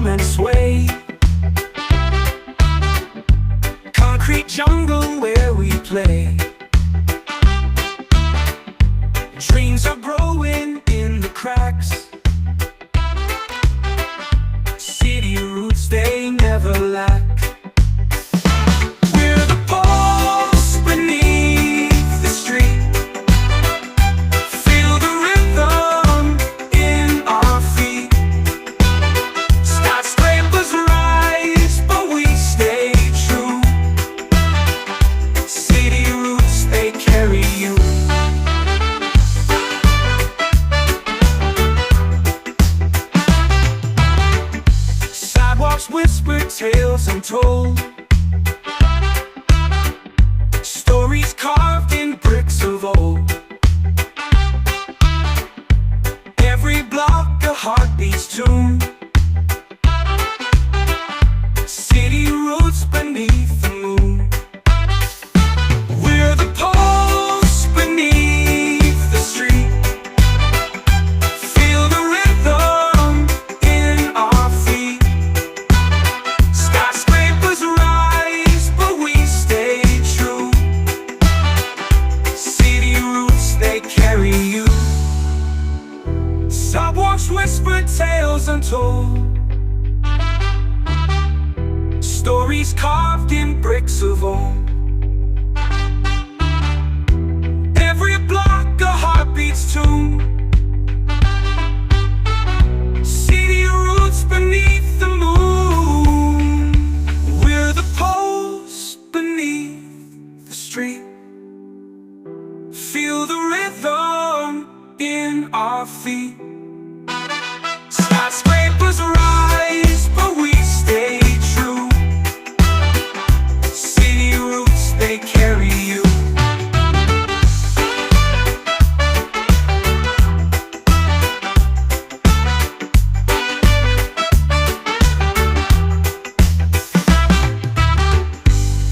hum and sway. Concrete jungle where we play. Dreams are growing in the cracks. City roots, they never lack. We're the pulse beneath the street. Feel the rhythm in our feet. Skyscrapers rise, but we stay true. City roots, they carry you. Sidewalks whisper tales untold. Stories carved in bricks of old. Every block a heartbeat's tune. City roots beneath the moon. We're the pulse beneath the street. Feel the rhythm in our feet. Skyscrapers rise, but we stay true. City roots, they carry you. Sidewalks whisper tales untold. Stories carved in bricks of old. Every block a heartbeat's tune. City roots beneath the moon. We're the pulse beneath the street. Feel the rhythm in our feet. Skyscrapers rise, but we stay true. City roots, they carry you.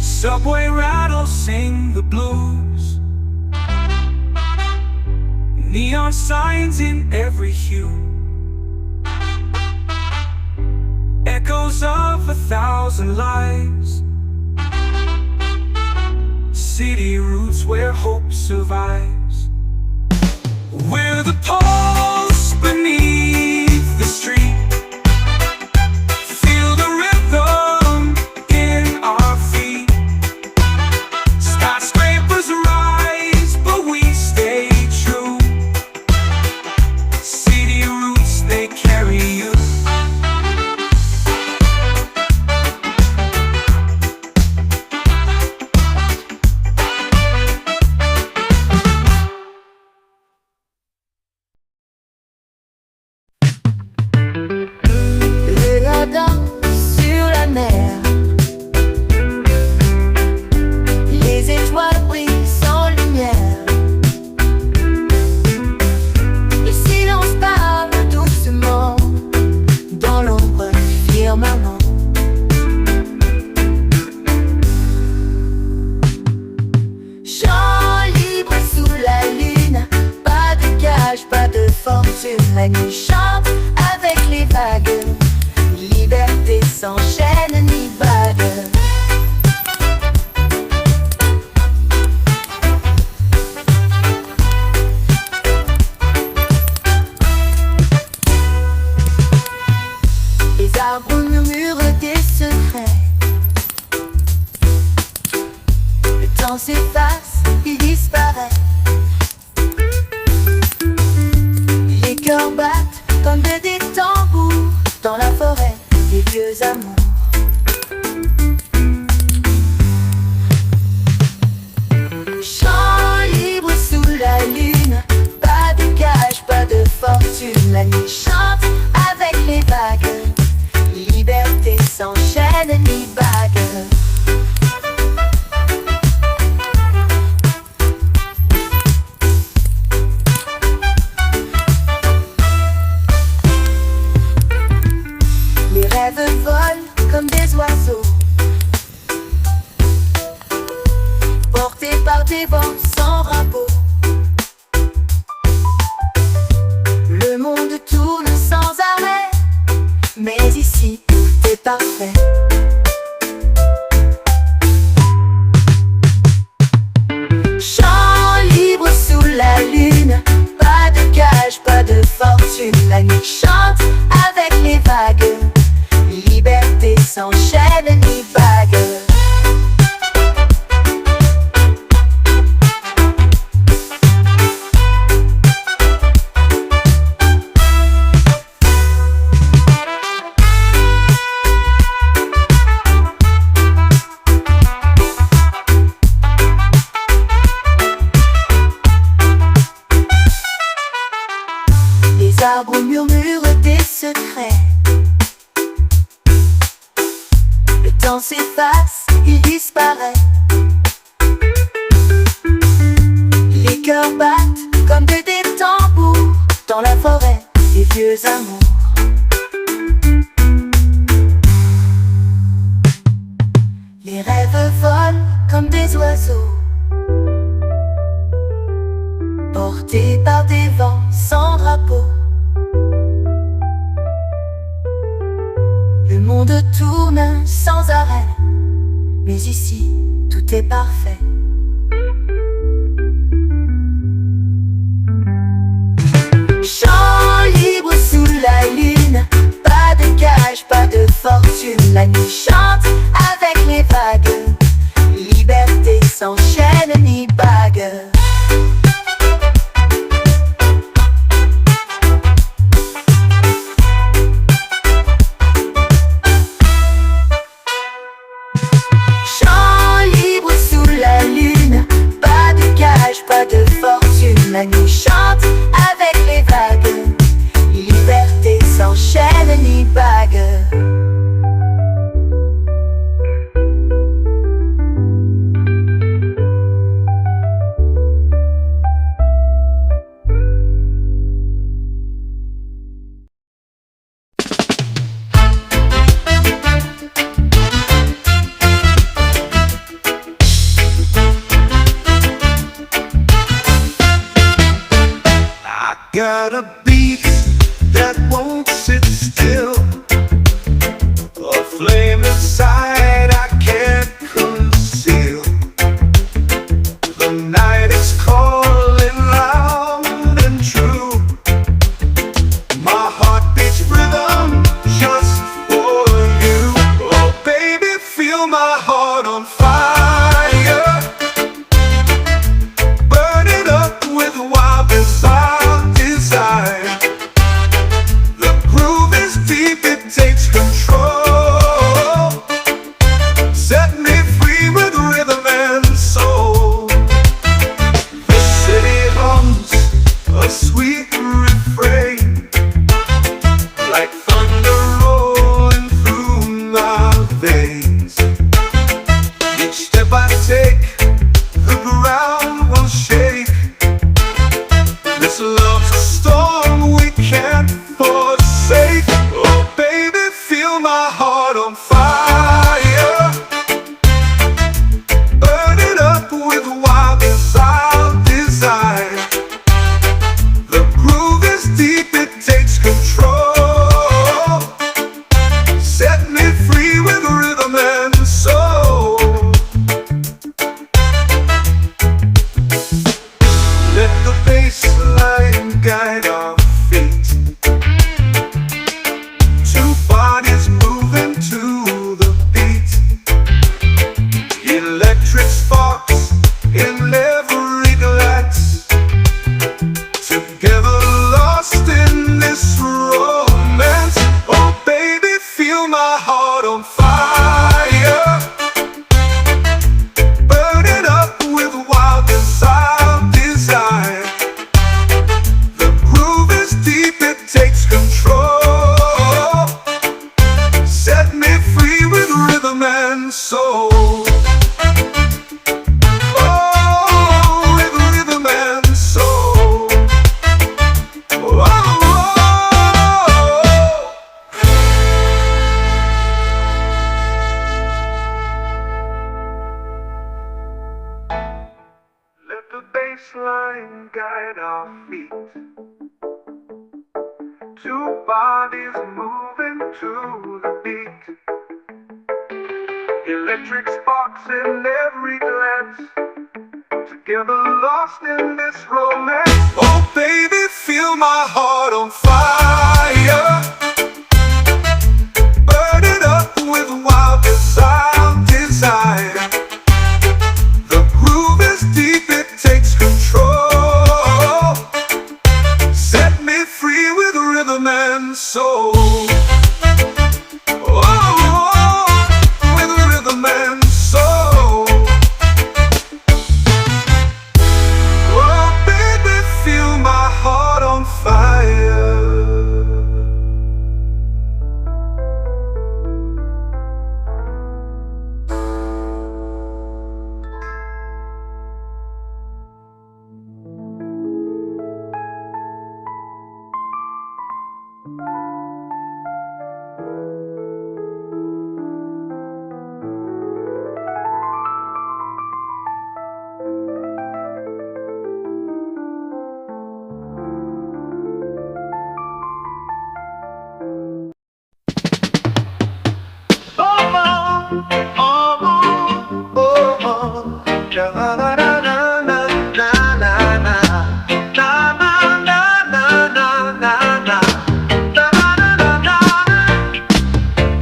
Subway rattles sing the blues. Neon signs in every hue. Echoes of 1,000 lives. City roots where hope survives. We're the pulse beneath the street. Feel the rhythm in our feet. Skyscrapers rise, but we stay true. City roots, they carry you. Les radars sur la mer. Les étoiles brillent sans lumière. Le silence parle doucement dans l'ombre du firmament. Chant libre sous la lune. Pas de cage, pas de fortune. La nuit chante avec les vagues. Liberté sans chaîne ni bague. Les arbres murmurent des secrets. Le temps s'efface, il disparaît. Les cœurs battent comme des tambours dans la forêt des vieux amours. Chant libre sous la lune. Pas de cage, pas de fortune. La nuit chante avec les vagues. Liberté sans chaîne ni bague. Les rêves volent comme des oiseaux, portés par des vents sans rabot. Le monde tourne sans arrêt, mais ici tout est parfait. Chant libre sous la lune, pas de cage, pas de fortune. La nuit chante avec les vagues, liberté sans chaîne ni bague. Les arbres murmurent des secrets. Le temps s'efface, il disparaît. Les cœurs battent comme des tambours dans la forêt des vieux amours. Les rêves volent comme des oiseaux, portés par des vents sans drapeau. Le monde tourne sans arrêt, mais ici tout est parfait. Chant libre sous la lune, pas de cage, pas de fortune. La nuit chante avec les vagues, liberté sans chaîne ni bague. Pas de fortune, la nuit chante avec les vagues, liberté sans chaîne ni bague. Got a beat that won't sit still, a flame inside I can't conceal. The night is calling loud and true. My heart beats rhythm just for you. Oh baby, feel my heart on fire, burn it up with wild desire. The groove is deep, it takes control. Set me free with rhythm and soul. The city hums a sweet refrain, like thunder rolling through my veins. Each step I take, the ground will shake. This love's a storm we can't forsake. Oh baby, feel my heart on fire, burn it up with wild desire. The groove is deep, it takes control. Set me free with rhythm and soul. Let the bass line guide our feet, two bodies moving to the beat. Electric sparks in every glance, together lost in this romance. Oh baby, feel my heart on fire, burn it up with wild desire. The groove is deep, it takes control. Set me free with rhythm and soul. Oh, with rhythm and soul. Oh, Let the bass line guide our feet, Two bodies moving to the beat. Electric sparks in every glance. Together lost in this romance. Oh baby, feel my heart on fire. Burn it up with wild desire. The groove is deep, it takes control. Set me free with rhythm and soul. Oh, with rhythm and soul. Oh baby, feel my heart on fire.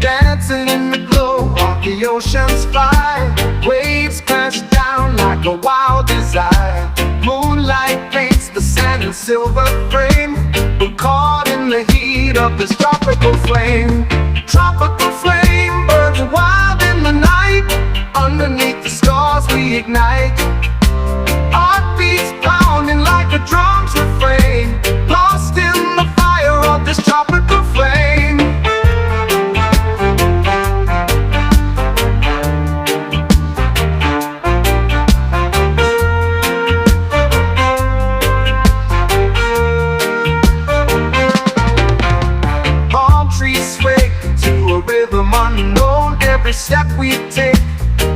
Dancing in the glow of the ocean's fire. Waves crash down like a wild desire. Moonlight paints the sand in silver frame. We're caught in the heat of this tropical flame. Tropical flame burns wild in the night. Underneath the stars we ignite. Heartbeats pounding like a drum's refrain. Lost in the fire of this tropical flame. Palm trees sway to a rhythm unknown. Every step we take,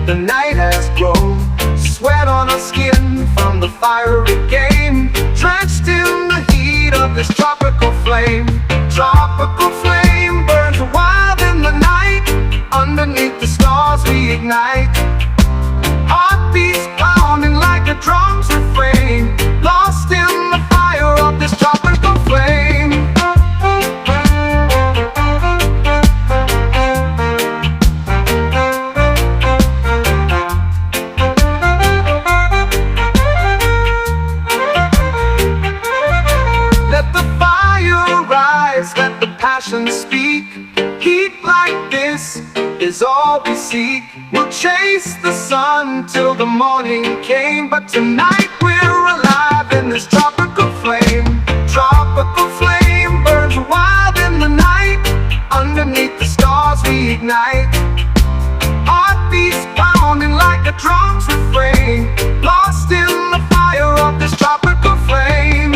the night has grown. Sweat on our skin from the fiery game. Drenched in the heat of this tropical flame. Tropical flame burns wild in the night. Underneath the stars we ignite. Heartbeats pounding like a drum's refrain. Lost in the fire of this tropical flame. Let the fire rise, let the passion speak. Heat like this is all we seek. We'll chase the sun till the morning came. But tonight we're alive in this tropical flame. Tropical flame burns wild in the night. Underneath the stars we ignite. Heartbeats pounding like a drum's refrain. Lost in the fire of this tropical flame.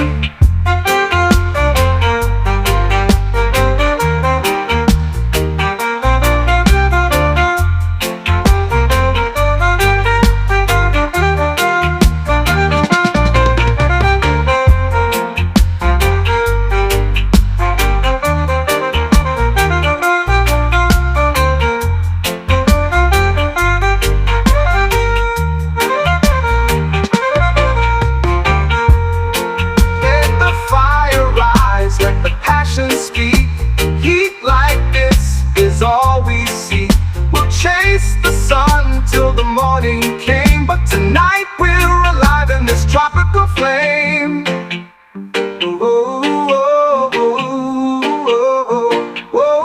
Speak. Heat like this is all we see. We'll chase the sun till the morning came. But tonight we're alive in this tropical flame. Oh, oh, oh, oh, oh, oh, oh,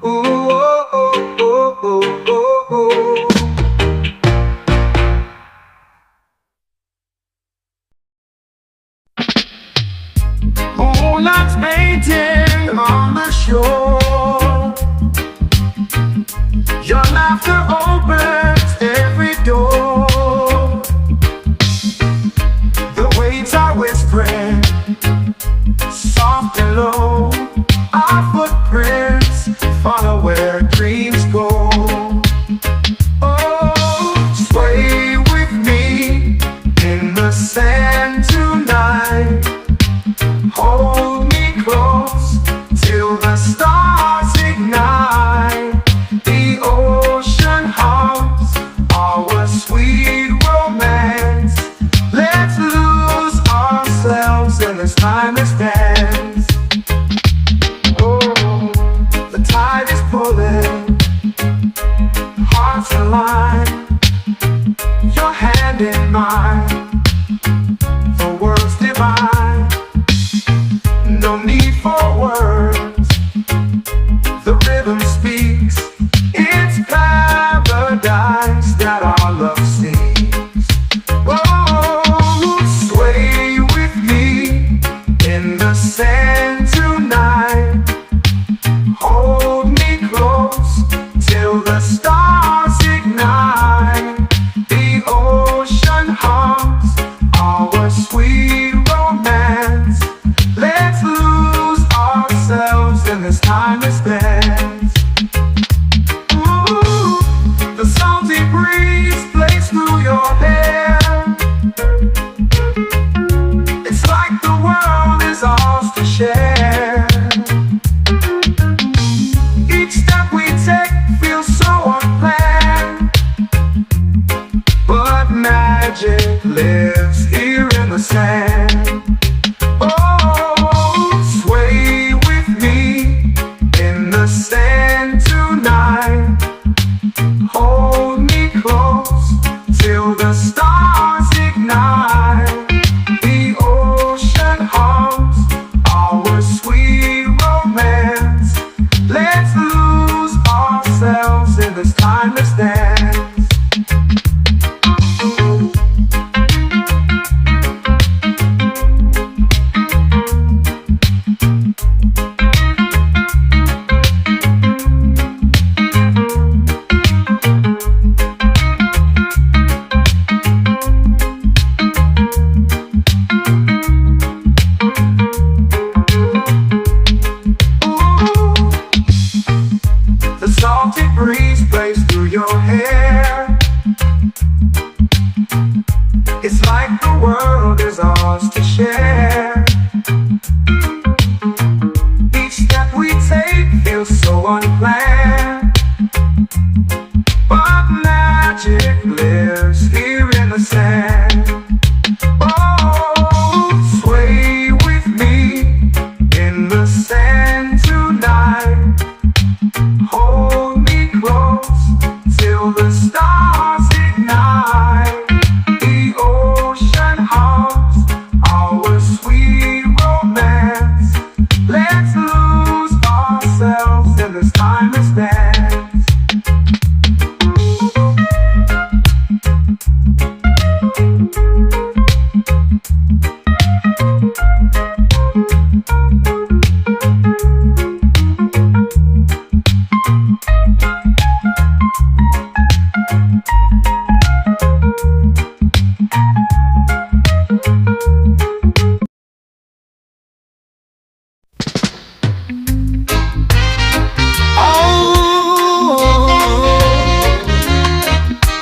oh, oh, oh, oh. Moonlight's painting on the shore. Your laughter opens every door. The waves are whispering, soft and low. Our footprints follow where dreams go. Oh, sway with me in the sand tonight. Hold me close. magic lives here in the sand. Oh, sway with me in the sand tonight. Hold me close till the stars ignite. The ocean hums our sweet romance. Let's lose ourselves in this timeless dance. The salty breeze plays through your hair. It's like the world is ours to share. Each step we take feels so unplanned, but magic lives here in the sand. Oh, sway with me in the sand tonight. Hold me close till the stars ignite. The ocean hums our sweet romance. Let's lose ourselves in this timeless dance.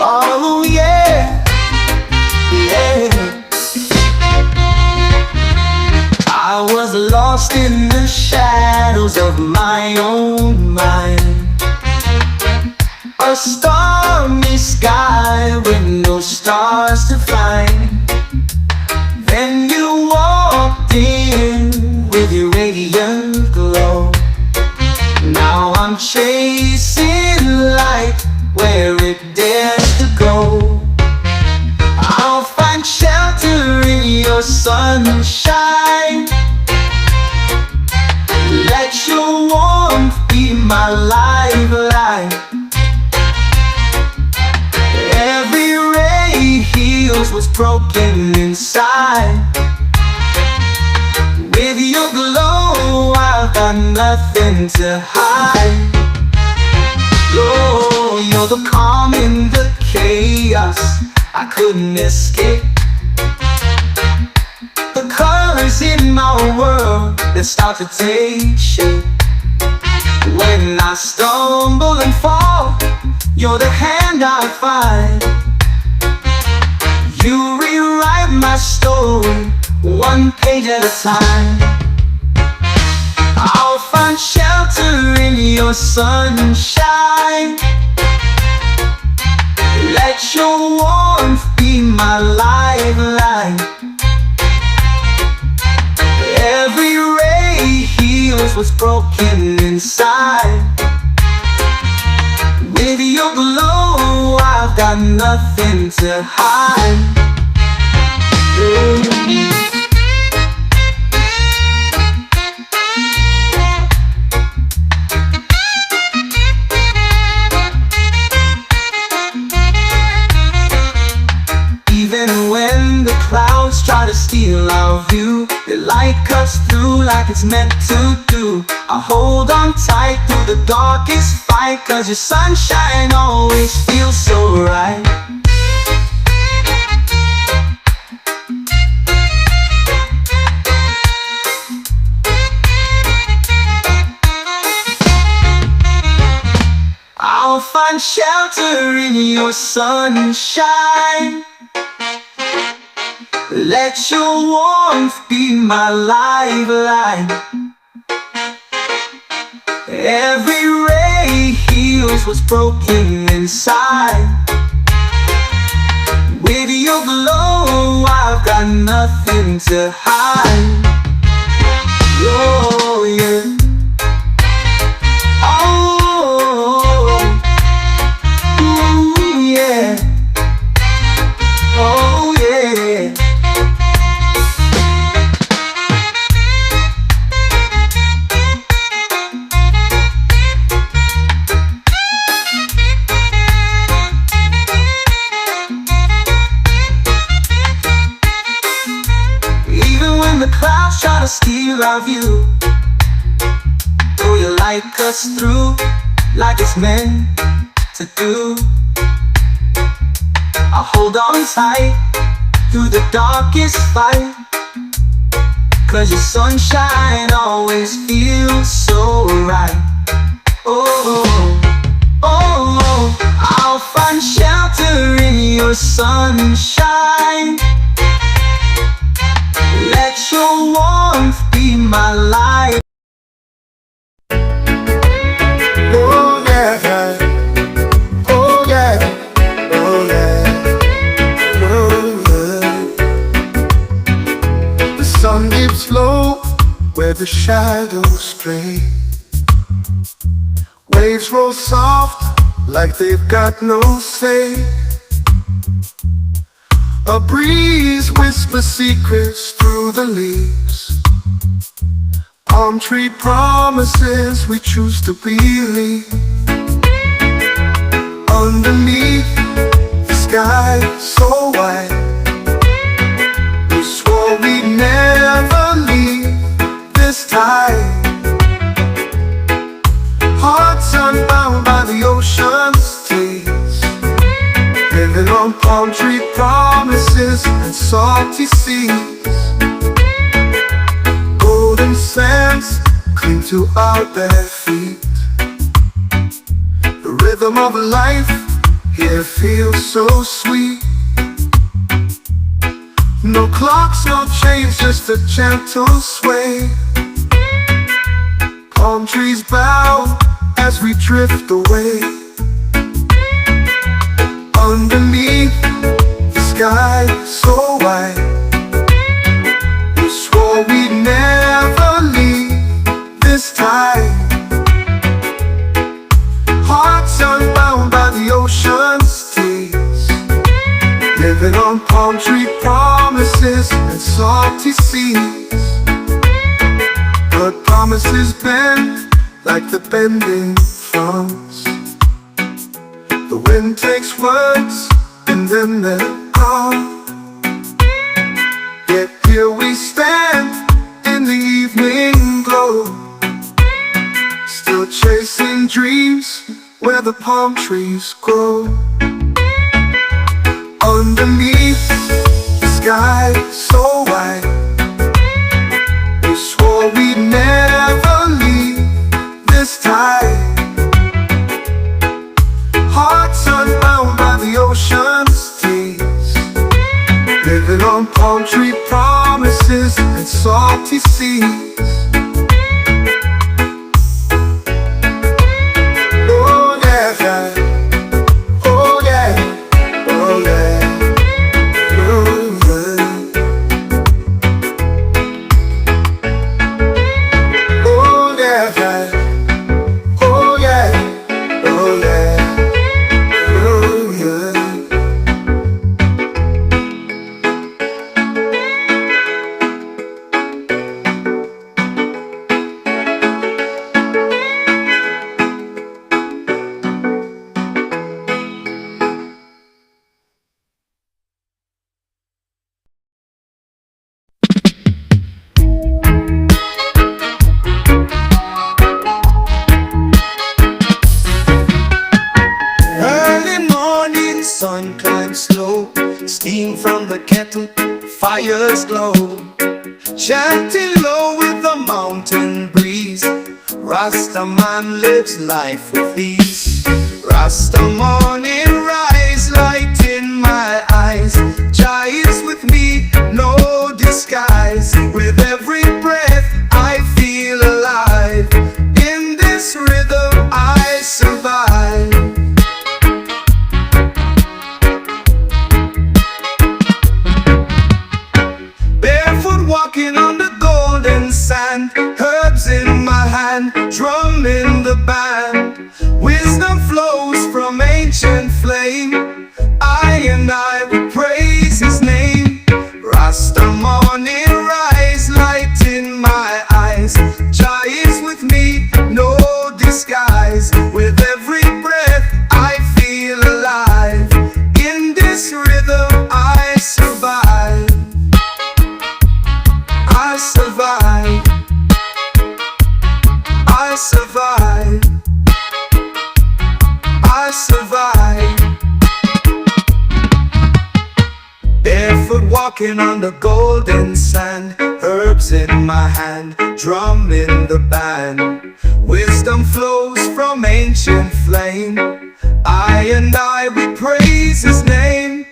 Oh yeah, yeah. I was lost in the shadows of my own mind. A stormy sky with no stars to find. Then you walked in with your radiant glow. Now I'm chasing light where it dares to go. I'll find shelter in your sunshine. Let your warmth be my lifeline. Every ray heals what's broken inside. With your glow, I've got nothing to hide. Oh, you're the calm in the chaos I couldn't escape. The colors in my world that start to take shape. When I stumble and fall, you're the hand I find. You rewrite my story, one page at a time. I'll find shelter in your sunshine. Let your warmth be my lifeline. Every ray heals what's broken inside. With your glow, I've got nothing to hide. Even when the clouds try to steal our view, the light cuts through like it's meant to do. I hold on tight through the darkest fight, 'cause your sunshine always feels so right. I'll find shelter in your sunshine. Let your warmth be my lifeline. Every ray heals what's broken inside. With your glow, I've got nothing to hide. Oh yeah. Oh, ooh, yeah. Oh yeah. Even when the clouds try to steal our view, though your light cuts through like it's meant to do, I'll hold on tight through the darkest fight, 'cause your sunshine always feels so right. Oh, oh, oh, I'll find shelter in your sunshine. Let your warmth be my light. Oh yeah, oh yeah, oh yeah, oh yeah. The sun dips low where the shadows stray. Waves roll soft like they've got no say. A breeze whispers secrets through the leaves. Palm tree promises we choose to believe. Underneath the sky so wide, we swore we'd never leave this time. Hearts unbound by the ocean's tears, living on palm tree promises and salty seas. Golden sands cling to our bare feet. The rhythm of life here feels so sweet. No clocks, no chains, just a gentle sway. Palm trees bow as we drift away. Underneath the sky so wide, we swore we'd never leave this time. Hearts unbound by the ocean's tears, living on palm tree promises and salty seas. But promises bend like the bending fronds. The wind takes words and then they're gone. Yet here we stand in the evening glow, still chasing dreams where the palm trees grow. Underneath the sky so wide, we swore we'd never leave this time. Hearts unbound by the ocean's tears, living on palm tree promises and salty seas. Oh yeah, oh yeah, oh yeah, oh yeah. Oh yeah, oh yeah, oh yeah. Early morning sun climbs slow, steam from the kettle, fires glow. Chanting low with the mountain breeze, Rasta man lives life with ease. Rasta morning rise, light in my eyes. Jah is with me, no disguise. With every breath I feel alive. In this rhythm I survive. Wisdom flows from ancient flame. I and I will praise his name. Rasta morning rise, light in my eyes. Jah is with me, no disguise. With every breath I feel alive. In this rhythm I survive. I survive. I survive. I survive. Barefoot walking on the golden sand, herbs in my hand, drum in the band. Wisdom flows from ancient flame. I and I, we praise his name.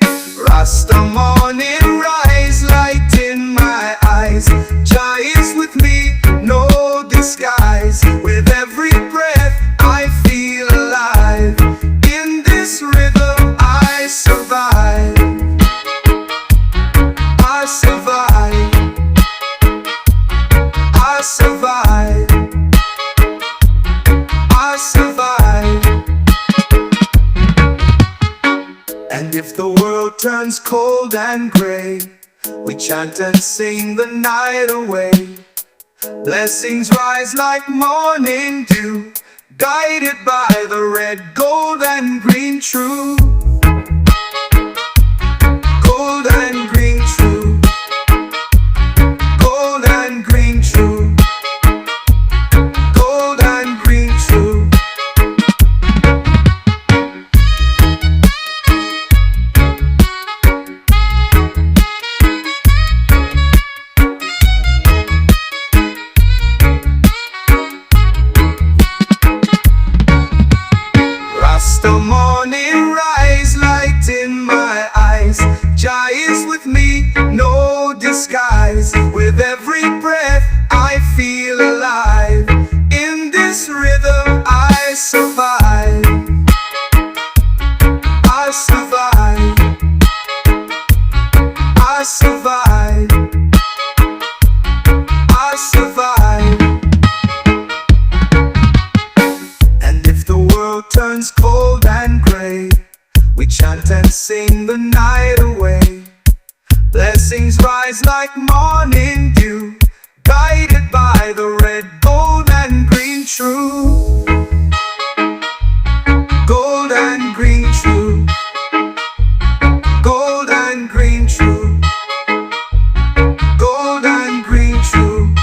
Rasta morning rise, light in my eyes. Jah is with me, no disguise. With every breath I feel alive. In this rhythm I survive. I survive. I survive. I survive. And if the world turns cold and gray, we chant and sing the night away. Blessings rise like morning dew, guided by the red, gold and green true. Gold and green true. Gold and green true. Gold and green true. Rasta morning rise, light in my eyes. Jah is with me, no disguise. With every breath I feel alive. In this rhythm I survive. I survive. I survive. I survive. And if the world turns cold and gray, we chant and sing the night away. Blessings rise like morning dew, guided by the red, gold and green true. Gold and green true. Gold and green true. Gold and green true.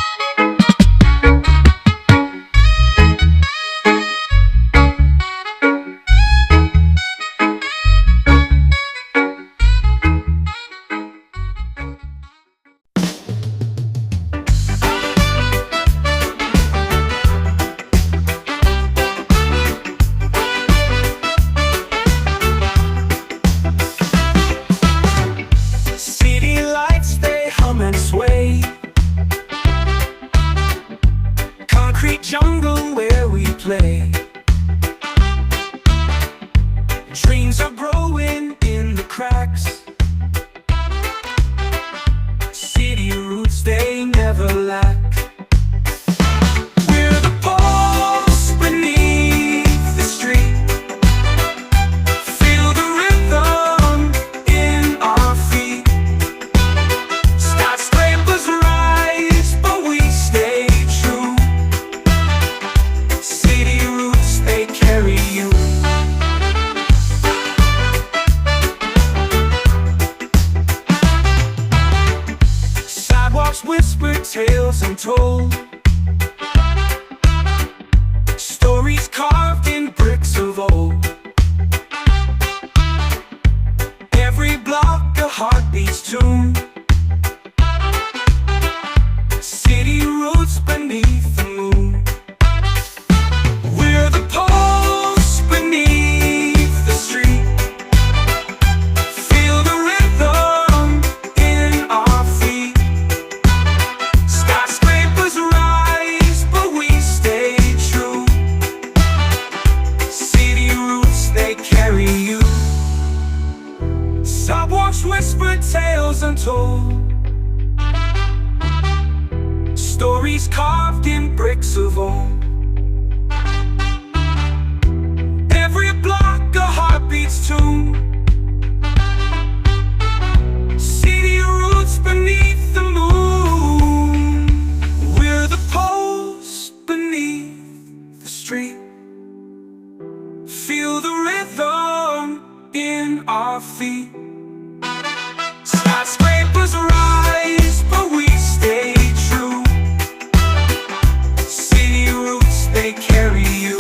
City lights, they hum and sway. Concrete jungle where we play. Dreams are growing in the cracks. City roots, they never lack. We're the pulse beneath the street. Feel the rhythm in our feet. Skyscrapers rise, but we stay true. City roots, they carry you. Sidewalks whisper tales untold. Stories carved in bricks of old. Every block a heartbeat's tune. City roots beneath the moon. We're the pulse beneath the street. Feel the rhythm in our feet. Skyscrapers rise, but we stay true. City roots, they carry you. Sidewalks whisper tales untold. Stories carved in bricks of old. Feel the rhythm in our feet. Skyscrapers rise, but we stay true. City roots, they carry you.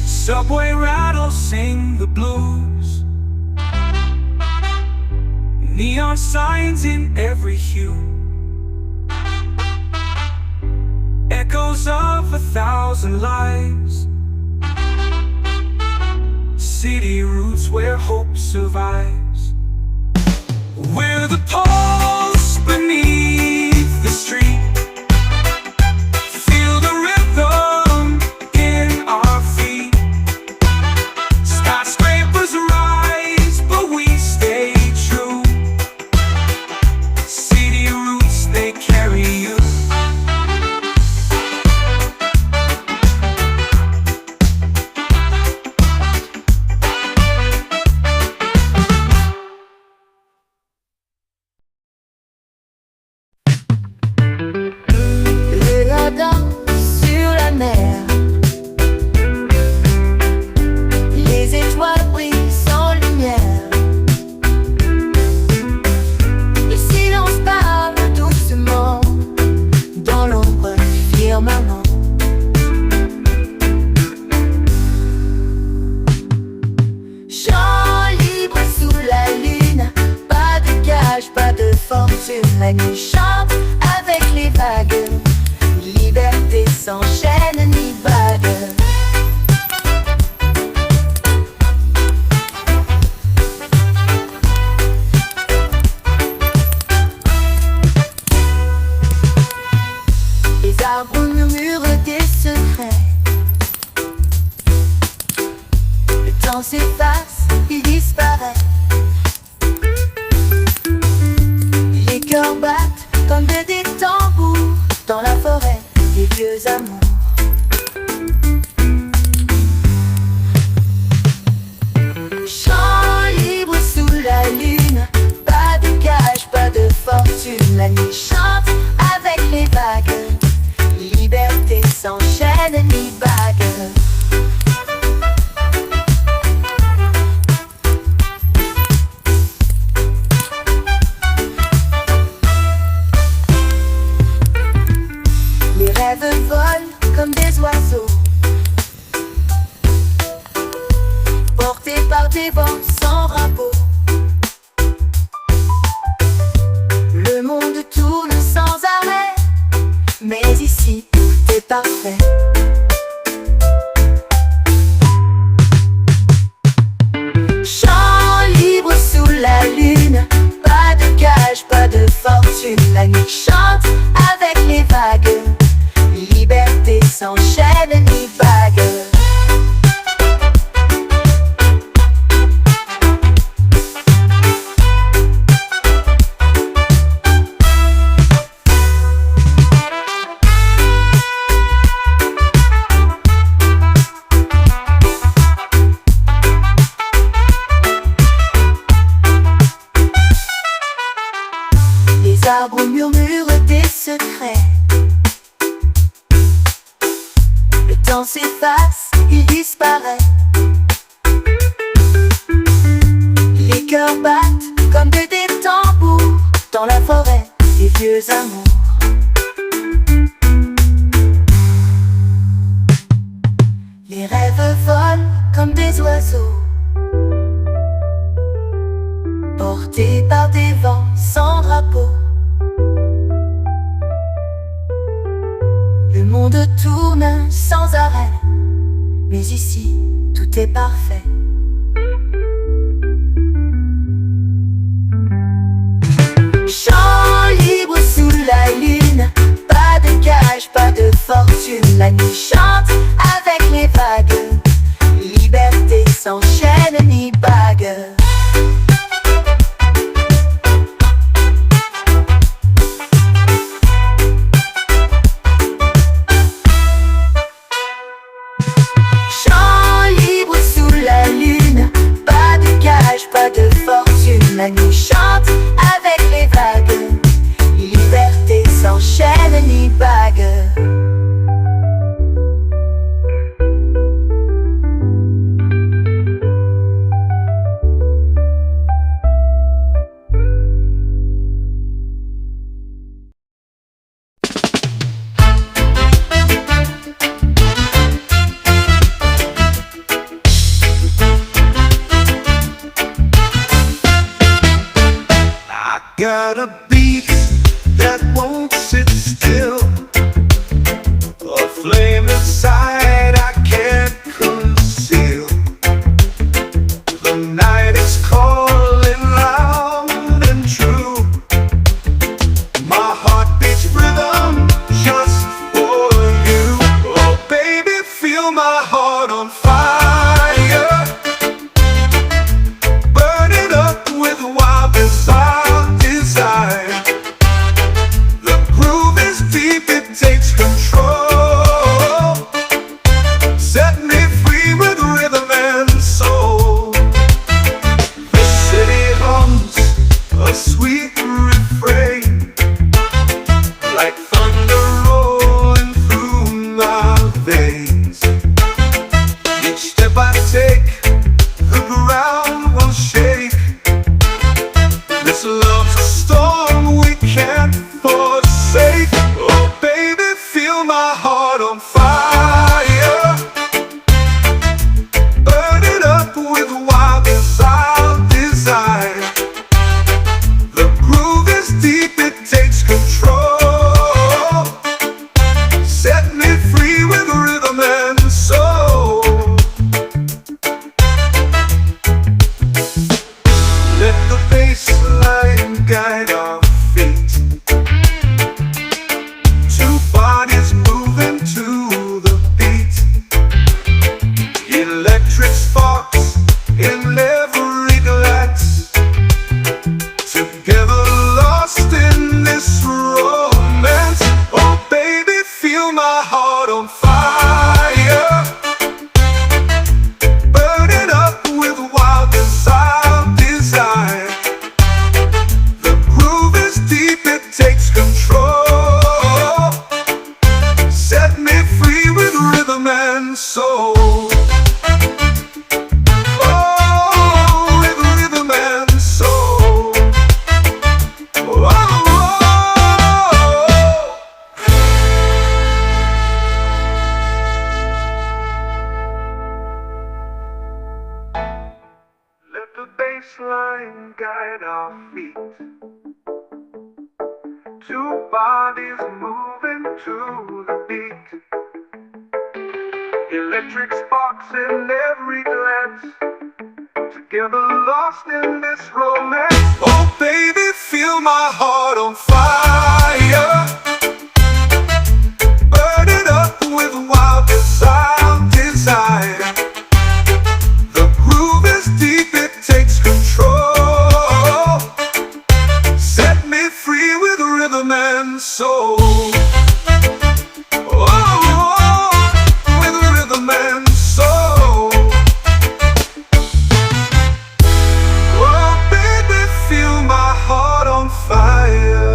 Subway rattles sing the blues. Neon signs in every hue. Echoes of 1,000 lives. City roots where hope survives. We're the pulse beneath the street. Feel the rhythm in our feet. Skyscrapers rise, but we stay true. City roots, they carry you. Le radar sur la mer, les étoiles brillent sans lumière. Le silence parle doucement dans l'ombre du firmament. Chant libre sous la lune, pas de gage, pas de fortune. La nuit chante avec les vagues, liberté sans chaîne ni bague. Les arbres murmurent des secrets. Le temps s'efface, il disparaît. Les cœurs battent comme des tambours dans la forêt des vieux amours. Chant libre sous la lune, pas de gage, pas de fortune. La nuit chante avec les vagues, liberté sans chaîne ni bague. Les rêves volent comme des oiseaux, portés par des vents sans drapeau. Le monde tourne sans arrêt, mais ici tout est parfait. Chant libre sous la lune, pas de gage, pas de fortune. La nuit chante avec les vagues, liberté sans chaîne ni bague. Les arbres murmurent des secrets. Le temps s'efface, il disparaît. Les cœurs battent comme des tambours dans la forêt des vieux amours. Les rêves volent comme des oiseaux, portés par des vents sans drapeau. Le monde tourne sans arrêt, mais ici tout est parfait. Chant libre sous la lune, pas de gage, pas de fortune. La nuit chante avec les vagues, liberté sans chaîne ni bague. Chant libre sous la lune, pas de gage, pas de la nuit chante avec les vagues. Liberté sans chaîne ni bague. Got a beat that won't sit still, a flame inside I can't conceal. The night is calling loud and true. My heart beats rhythm just for you. Oh baby, feel my heart on fire, burning up with wild desire. The groove is deep, it takes control. Set me free with rhythm and soul. The city hums a sweet refrain, like thunder rolling through my veins. Each step I take, the ground will shake. This love's a storm we can't forsake. Oh baby, feel my heart on fire, burning up with wild desire. The groove is deep, it takes control. Set me free with rhythm and soul. Let the bass line guide our feet. Two bodies moving to the beat. Electric sparks in every glance. Together lost in this romance. Oh baby, feel my heart on fire, burning up with wild desire. The groove is deep, it takes control. Set me free with rhythm and soul. Oh, with rhythm and soul. Oh, let the bass line guide our feet. Two bodies moving to the beat. Electric sparks in every glance. Together lost in this romance. Oh baby, feel my heart on fire, burning up with wild desire. The groove is deep, it takes control. Set me free with rhythm and soul. Oh, with rhythm and soul. Oh baby, feel my heart on fire.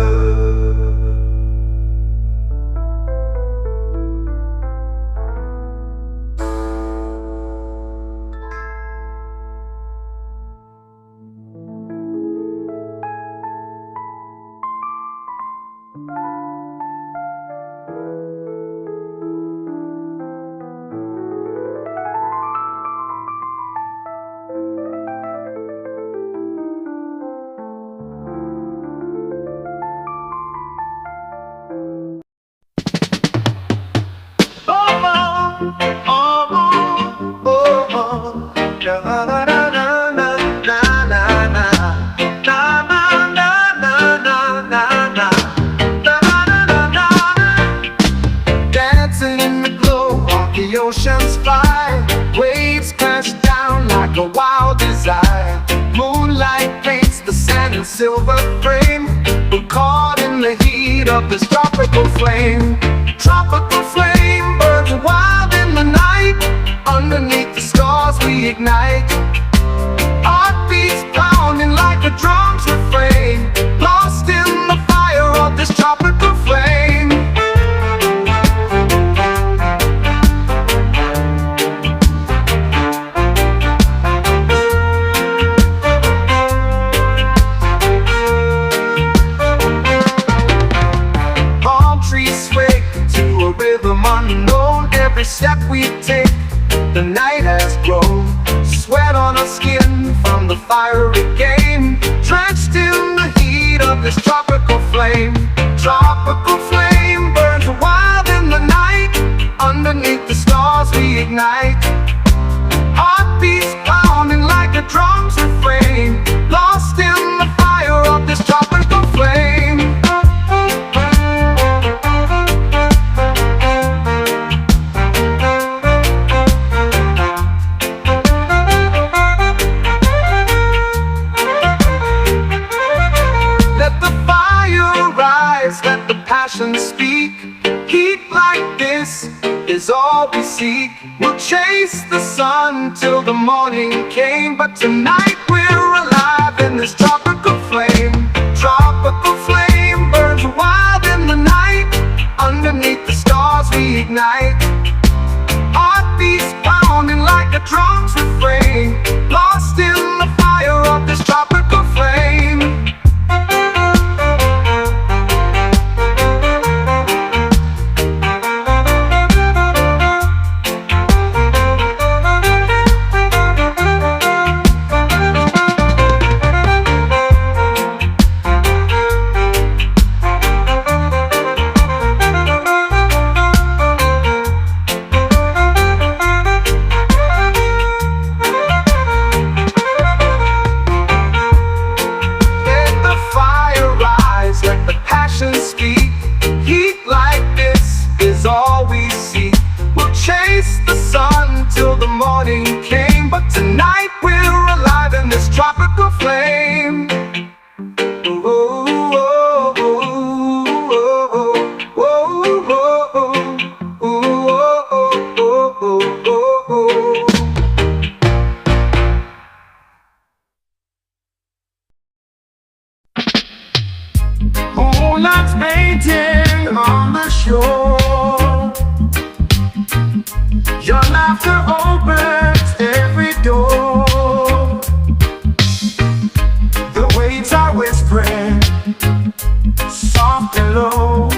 Dancing in the glow of the ocean's fire, waves crash down like a wild desire. Moonlight paints the sand in silver frame. We're caught in the heat of this tropical flame. Tropical flame burns wild in the night. Underneath the stars we ignite. Heartbeats pounding like a drum. again, drenched in the heat of this tropical flame. Tropical flame burns wild in the night. Underneath the stars we ignite. Heartbeats pounding like a drum's refrain, lost in the fire of this tropical flame. Let the fire rise, let the passion speak. Heat like this is all we seek. We'll chase the sun till the morning came, but tonight we're alive in this tropical flame. Tropical flame burns wild in the night. Underneath the stars we ignite. Heartbeats pounding like a drum's refrain, lost in the fire of this tropical flame. Speak. Heat like this is all we see. We'll chase the sun till the morning came, but tonight we're alive in this tropical flame. Ooh, ooh, ooh, ooh, ooh, ooh, ooh, ooh, ooh, ooh. Moonlight's painting on the shore. Your laughter opens every door. The waves are whispering, soft and low.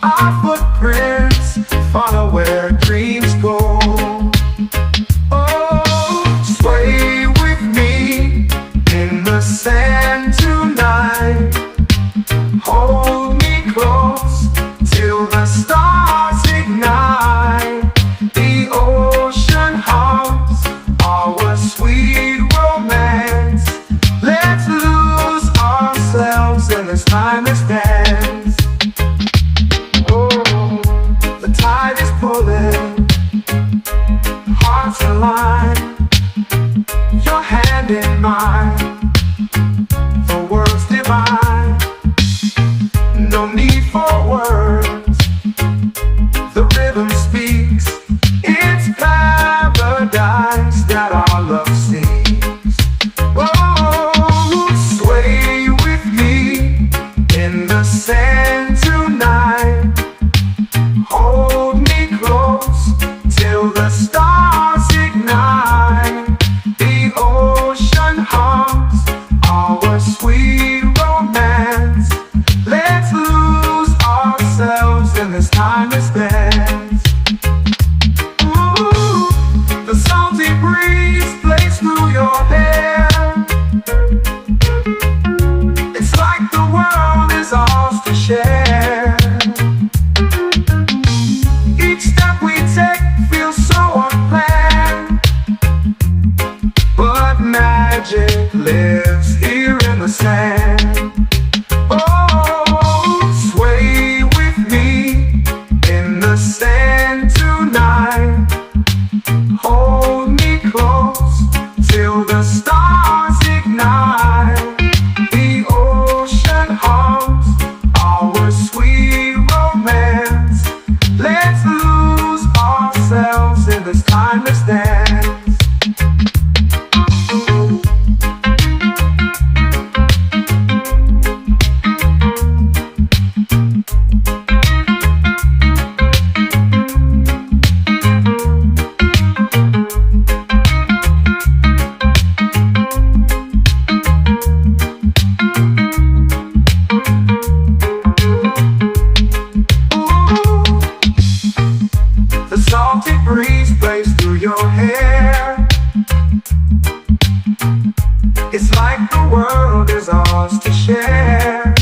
Our footprints follow where dreams go. Oh, sway with me in the sand tonight. Hold me close till the stars ignite. The ocean hums our sweet romance. Let's lose ourselves in this timeless dance. Oh, the tide is pulling, hearts align. Your hand in mine, the world's divine. No need for words, the rhythm speaks. It's paradise that our love seeks. Oh, sway with me in the sand tonight. Hold me close till the stars ignite. The ocean hums our world is ours to share.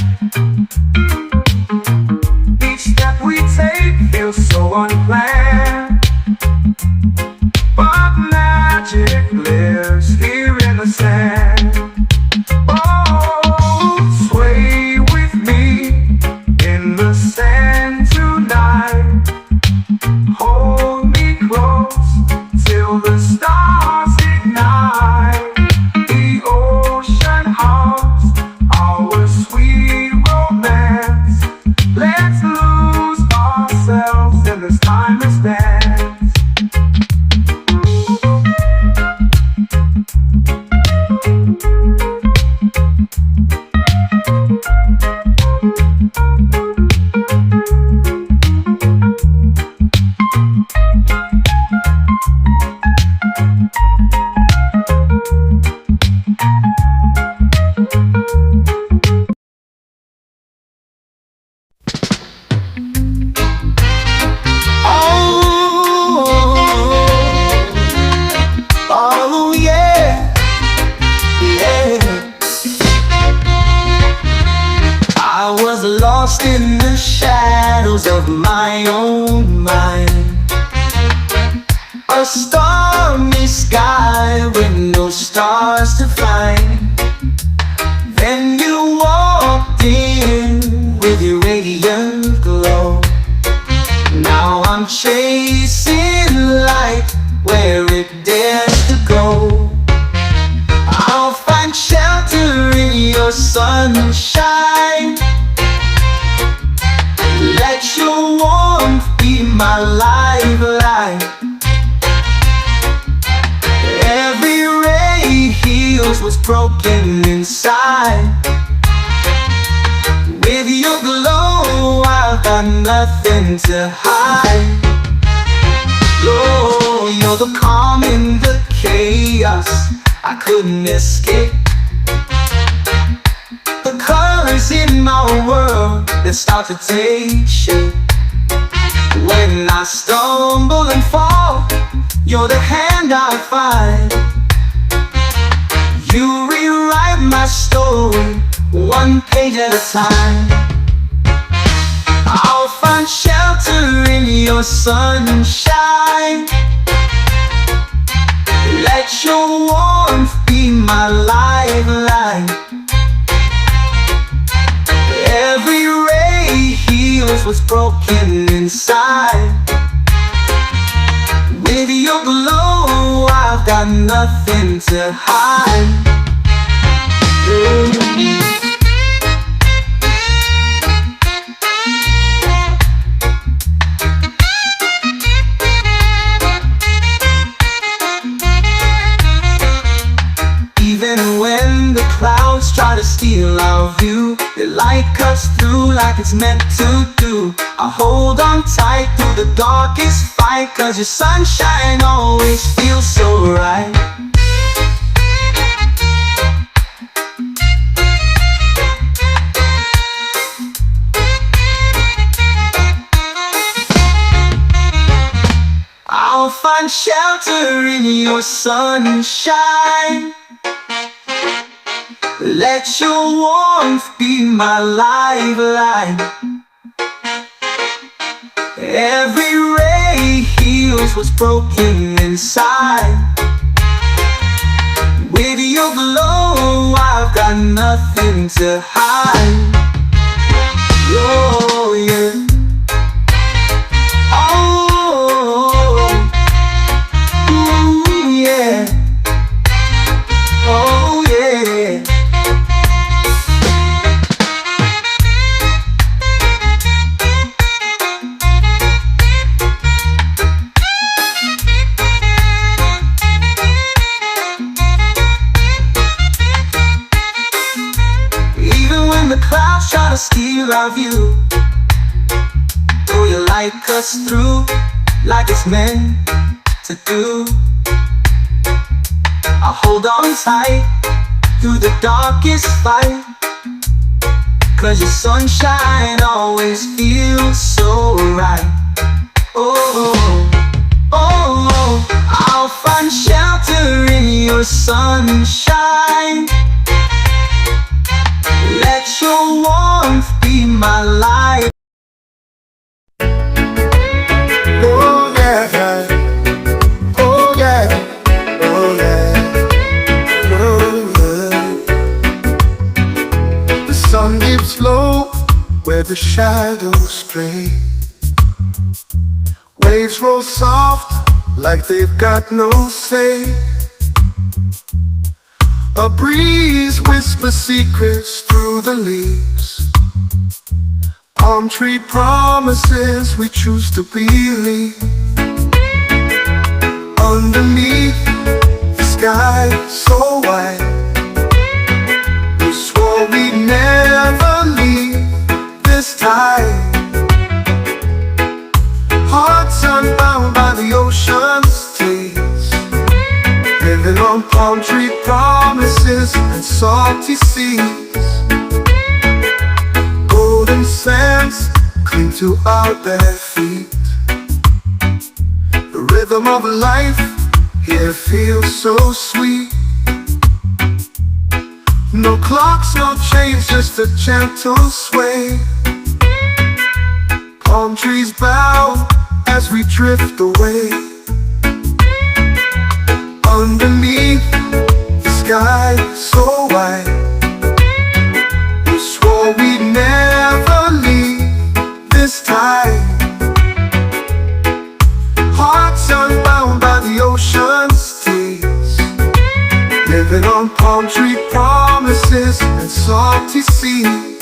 Each step we take feels so unplanned, but magic lives here in the sand. Oh, sway with me in the sand tonight. Hold me close till the stars ignite. The ocean hums our sweet romance. Let's lose ourselves in this timeless dance. Oh yeah, yeah. I was lost in the shadows of my own mind. A stormy sky with no stars to find. Then you walked in with your radiant glow. Now I'm chasing light where it dares to go. I'll find shelter in your sunshine. Let your warmth be my lifeline. Every ray heals what's broken inside. With your glow, I've got nothing to hide. You're the calm in the chaos I couldn't escape. The colors in my world that start to take shape. When I stumble and fall, you're the hand I find. You rewrite my story one page at a time. I'll find shelter in your sunshine. Let your warmth be my lifeline. Every ray heals what's broken inside. With your glow, I've got nothing to hide. Even when the clouds try to steal our view, the light cuts through like it's meant to do. I hold on tight through the darkest fight, 'cause your sunshine always feels so right. I'll find shelter in your sunshine. Let your warmth be my lifeline. Every ray heals what's broken inside. With your glow, I've got nothing to hide. Oh yeah. Oh, ooh, yeah. Oh yeah. The clouds try to steal our view, though your light cuts through like it's meant to do. I hold on tight through the darkest fight, 'cause your sunshine always feels so right. Oh, oh, I'll find shelter in your sunshine. my life. Oh yeah, oh yeah, oh yeah, oh yeah. The sun dips low where the shadows play. Waves roll soft like they've got no say. A breeze whispers secrets through the leaves. Palm tree promises we choose to believe. Underneath the sky so wide, we swore we'd never leave this time. Hearts unbound by the ocean's taste, living on palm tree promises and salty seas. Golden sands cling to our bare feet. The rhythm of life here feels so sweet. No clocks, no chains, just a gentle sway. Palm trees bow as we drift away. Underneath the sky so wide, we swore we'd never leave this time. Hearts unbound by the ocean's tears, living on palm tree promises and salty seas.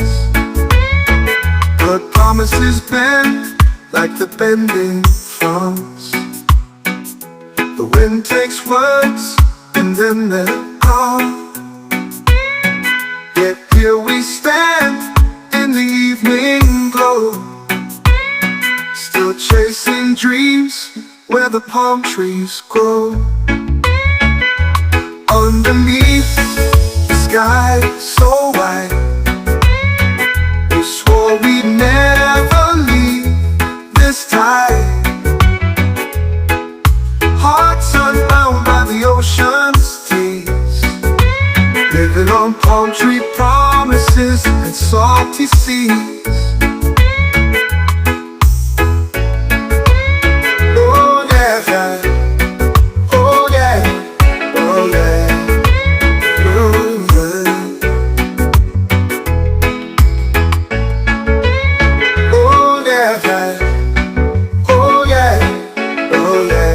But promises bend like the bending fronds. The wind takes words and then they're gone. Yet here we stand in the evening glow, still chasing dreams where the palm trees grow. Underneath the sky so wide, we swore we'd never leave this time. Hearts unbound by the ocean's tears, living on palm tree promises and salty seas. Oh yeah, oh yeah, oh yeah, oh yeah. Oh yeah, oh yeah, oh yeah,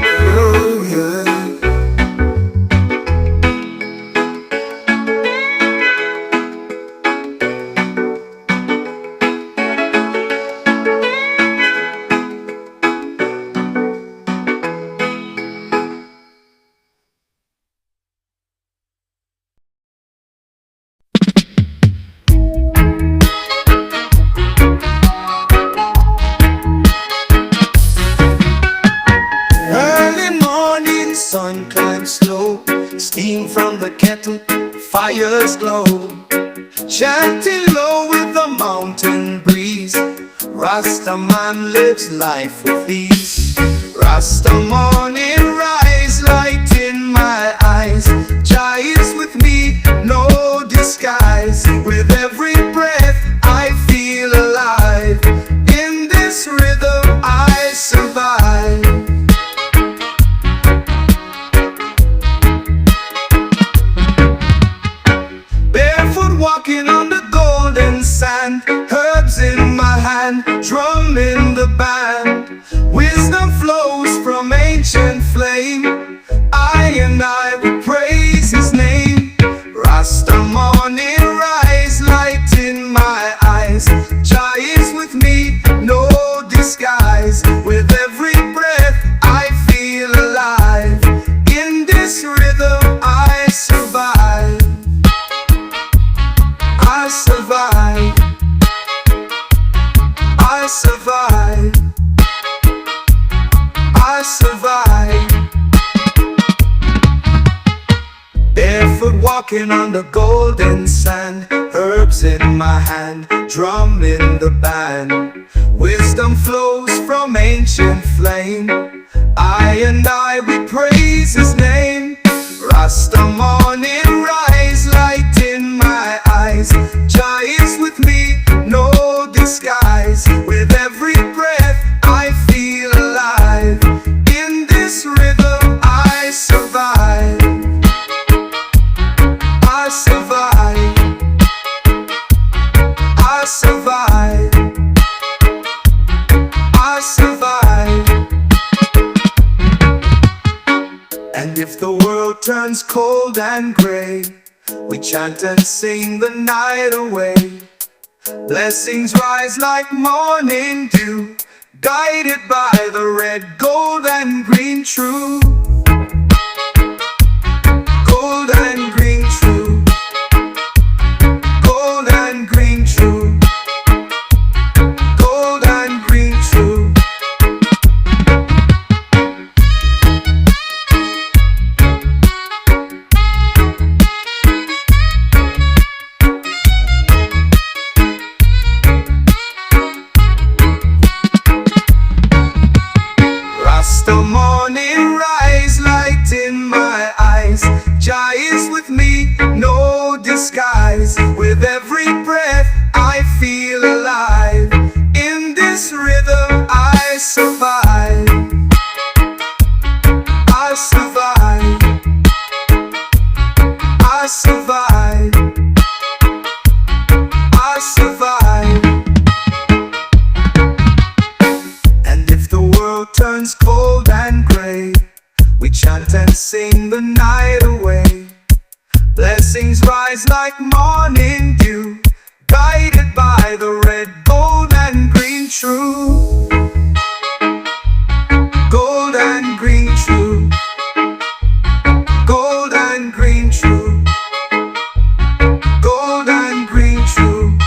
oh yeah. Early morning sun climbs slow, steam from the kettle, fires glow. Chanting low with the mountain breeze, Rasta man lives life with ease. Rasta morning rise, light in my eyes. Jah is with me, no disguise. With every breath I feel alive. In this rhythm I survive. Barefoot walking on the golden sand, herbs in my hand, drum in the band. Wisdom flows from ancient flame, I and I will praise his name. Rasta morning rise, light in my eyes. Jah is with me, no disguise. With every breath I feel alive. In this rhythm I survive. I survive. I survive. I survive. Barefoot walking on the golden sand, herbs in my hand, drum in the band. Wisdom flows from ancient flame, I and I we praise his name. Rasta morning rise, light in my eyes. Jah is with me, gold and gray. We chant and sing the night away. Blessings rise like morning dew, guided by the red, gold and green true. Gold and green true. Gold and green true. Gold and green true. Rasta morning rise, light in my eyes. Jah is with me, no disguise. With every breath I feel alive. In this rhythm I survive. I survive. I survive. I survive. And if the world turns cold and gray, we chant and sing the night away. Blessings rise like morning dew, guided by the red, gold and green true. Gold and green true. Gold and green true. Gold and green true.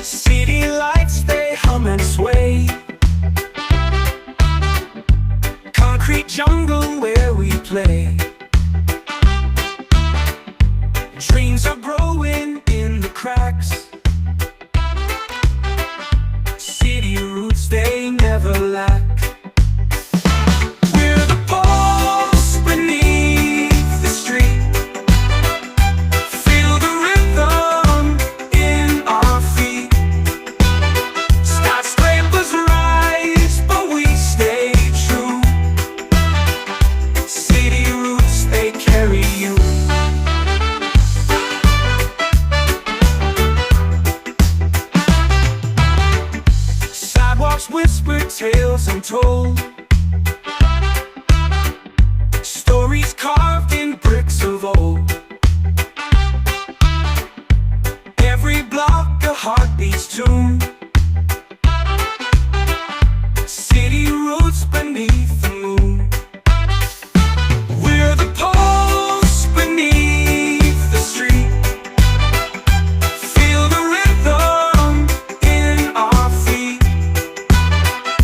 City lights, they hum and sway. Concrete jungle where we play. Dreams are growing in the cracks. City roots, they never lack. We're the pulse beneath the street. Feel the rhythm in our feet. Skyscrapers rise, but we stay true. City roots, they carry you. Sidewalks whisper tales untold. Stories carved in bricks of old. Every block a heartbeat's tune. City roots beneath the moon. We're the pulse beneath the street. Feel the rhythm in our feet.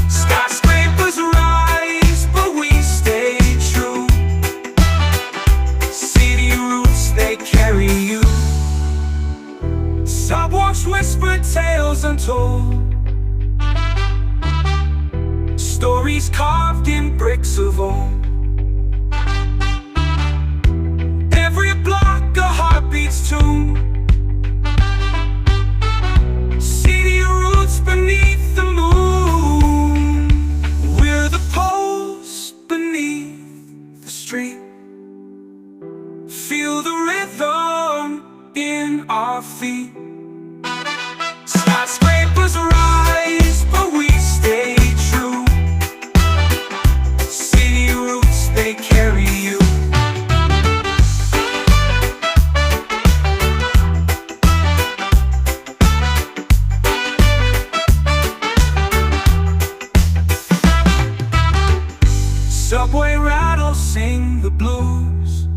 Skyscrapers rise, but we stay true. City roots, they carry you. Sidewalks whisper tales untold. Stories carved in bricks of old. Every block a heartbeat's tune. City roots beneath the moon. We're the pulse beneath the street. Feel the rhythm in our feet. Skyscrapers rise, but we stay true. City roots, they carry you. Subway rattles sing the blues.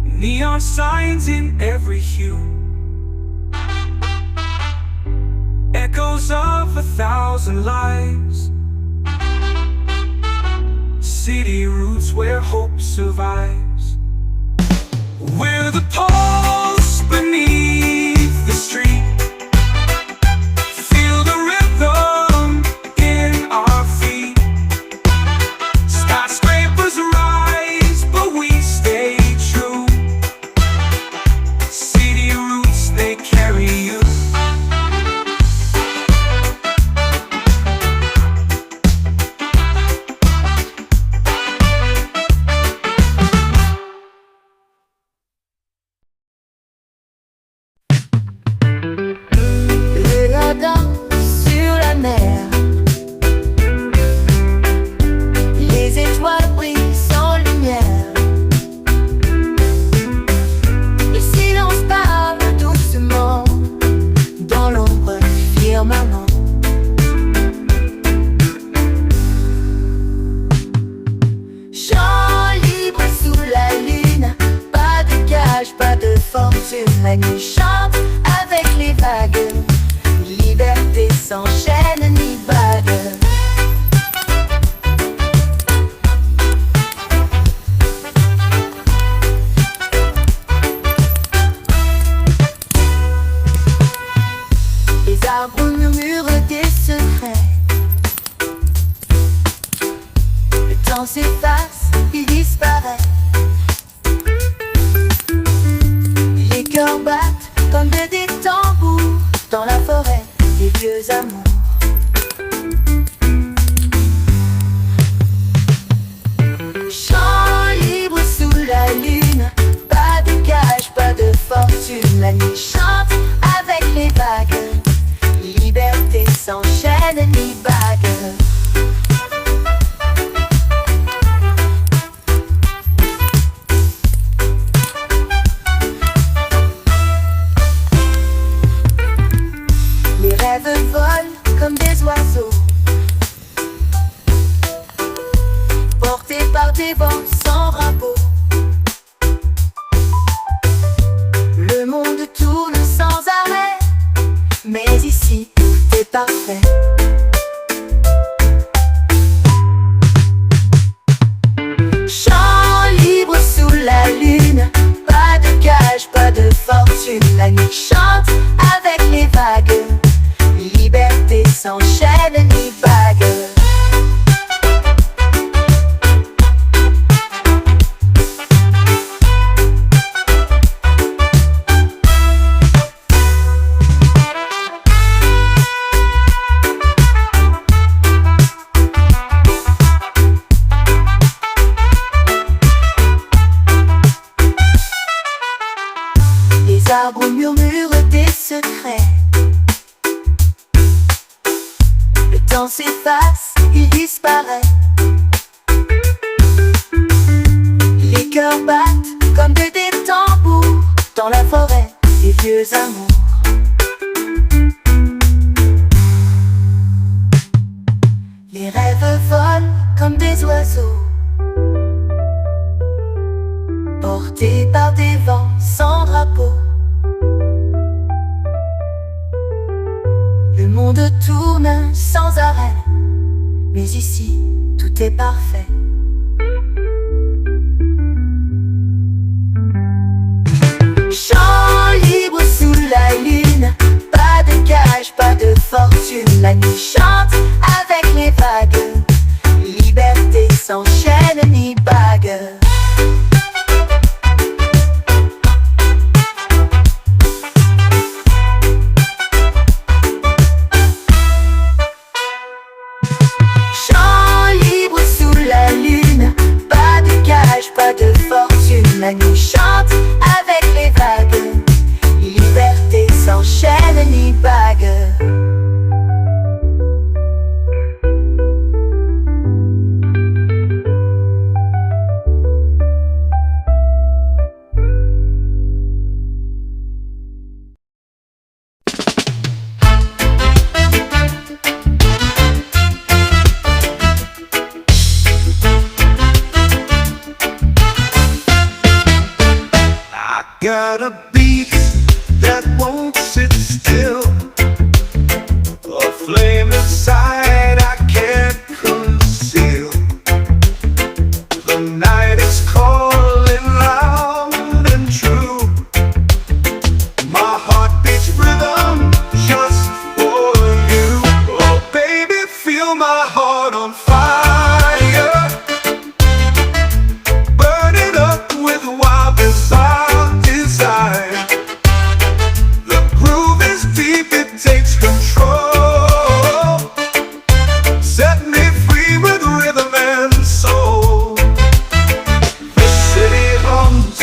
Neon signs in every hue. Echoes of 1,000 lives. City roots where hope survives. We're the pulse beneath the street. Feel the rhythm in our feet. Skyscrapers rise, but we stay true. City roots, they sans chaîne ni bague. Les arbres murmurent des secrets. Le temps s'efface, il disparaît. Les cœurs battent comme des tambours dans la forêt des vieux amours. Chant libre sous la lune, pas de cage, pas de fortune. La nuit chante avec les vagues, liberté sans chaîne ni bague. Les rêves volent comme des oiseaux, portés par des vents sans rabot. Le monde tourne sans arrêt, mais ici, c'est parfait. Chant libre sous la lune, pas de cage, pas de fortune. La nuit chante avec les vagues, liberté sans chaîne ni bague. Les arbres murmurent des secrets. Le temps s'efface, il disparaît. Les cœurs battent comme des tambours dans la forêt des vieux amours. Les rêves volent comme des oiseaux, portés par des vents sans drapeau. Le monde tourne sans arrêt, mais ici, tout est parfait. Chant libre sous la lune, pas de cage, pas de fortune. La nuit chante avec les vagues, liberté sans chaîne ni bague. Pas de fortune, la nuit chante avec les vagues, liberté sans chaîne ni bague. Got a beat that won't sit still, a flame inside I can't conceal. The night is calling loud and true. My heart beats rhythm just for you. Oh baby, feel my heart on fire, burning up with wild desire. The groove is deep, it takes control. Set me free with rhythm and soul. The city hums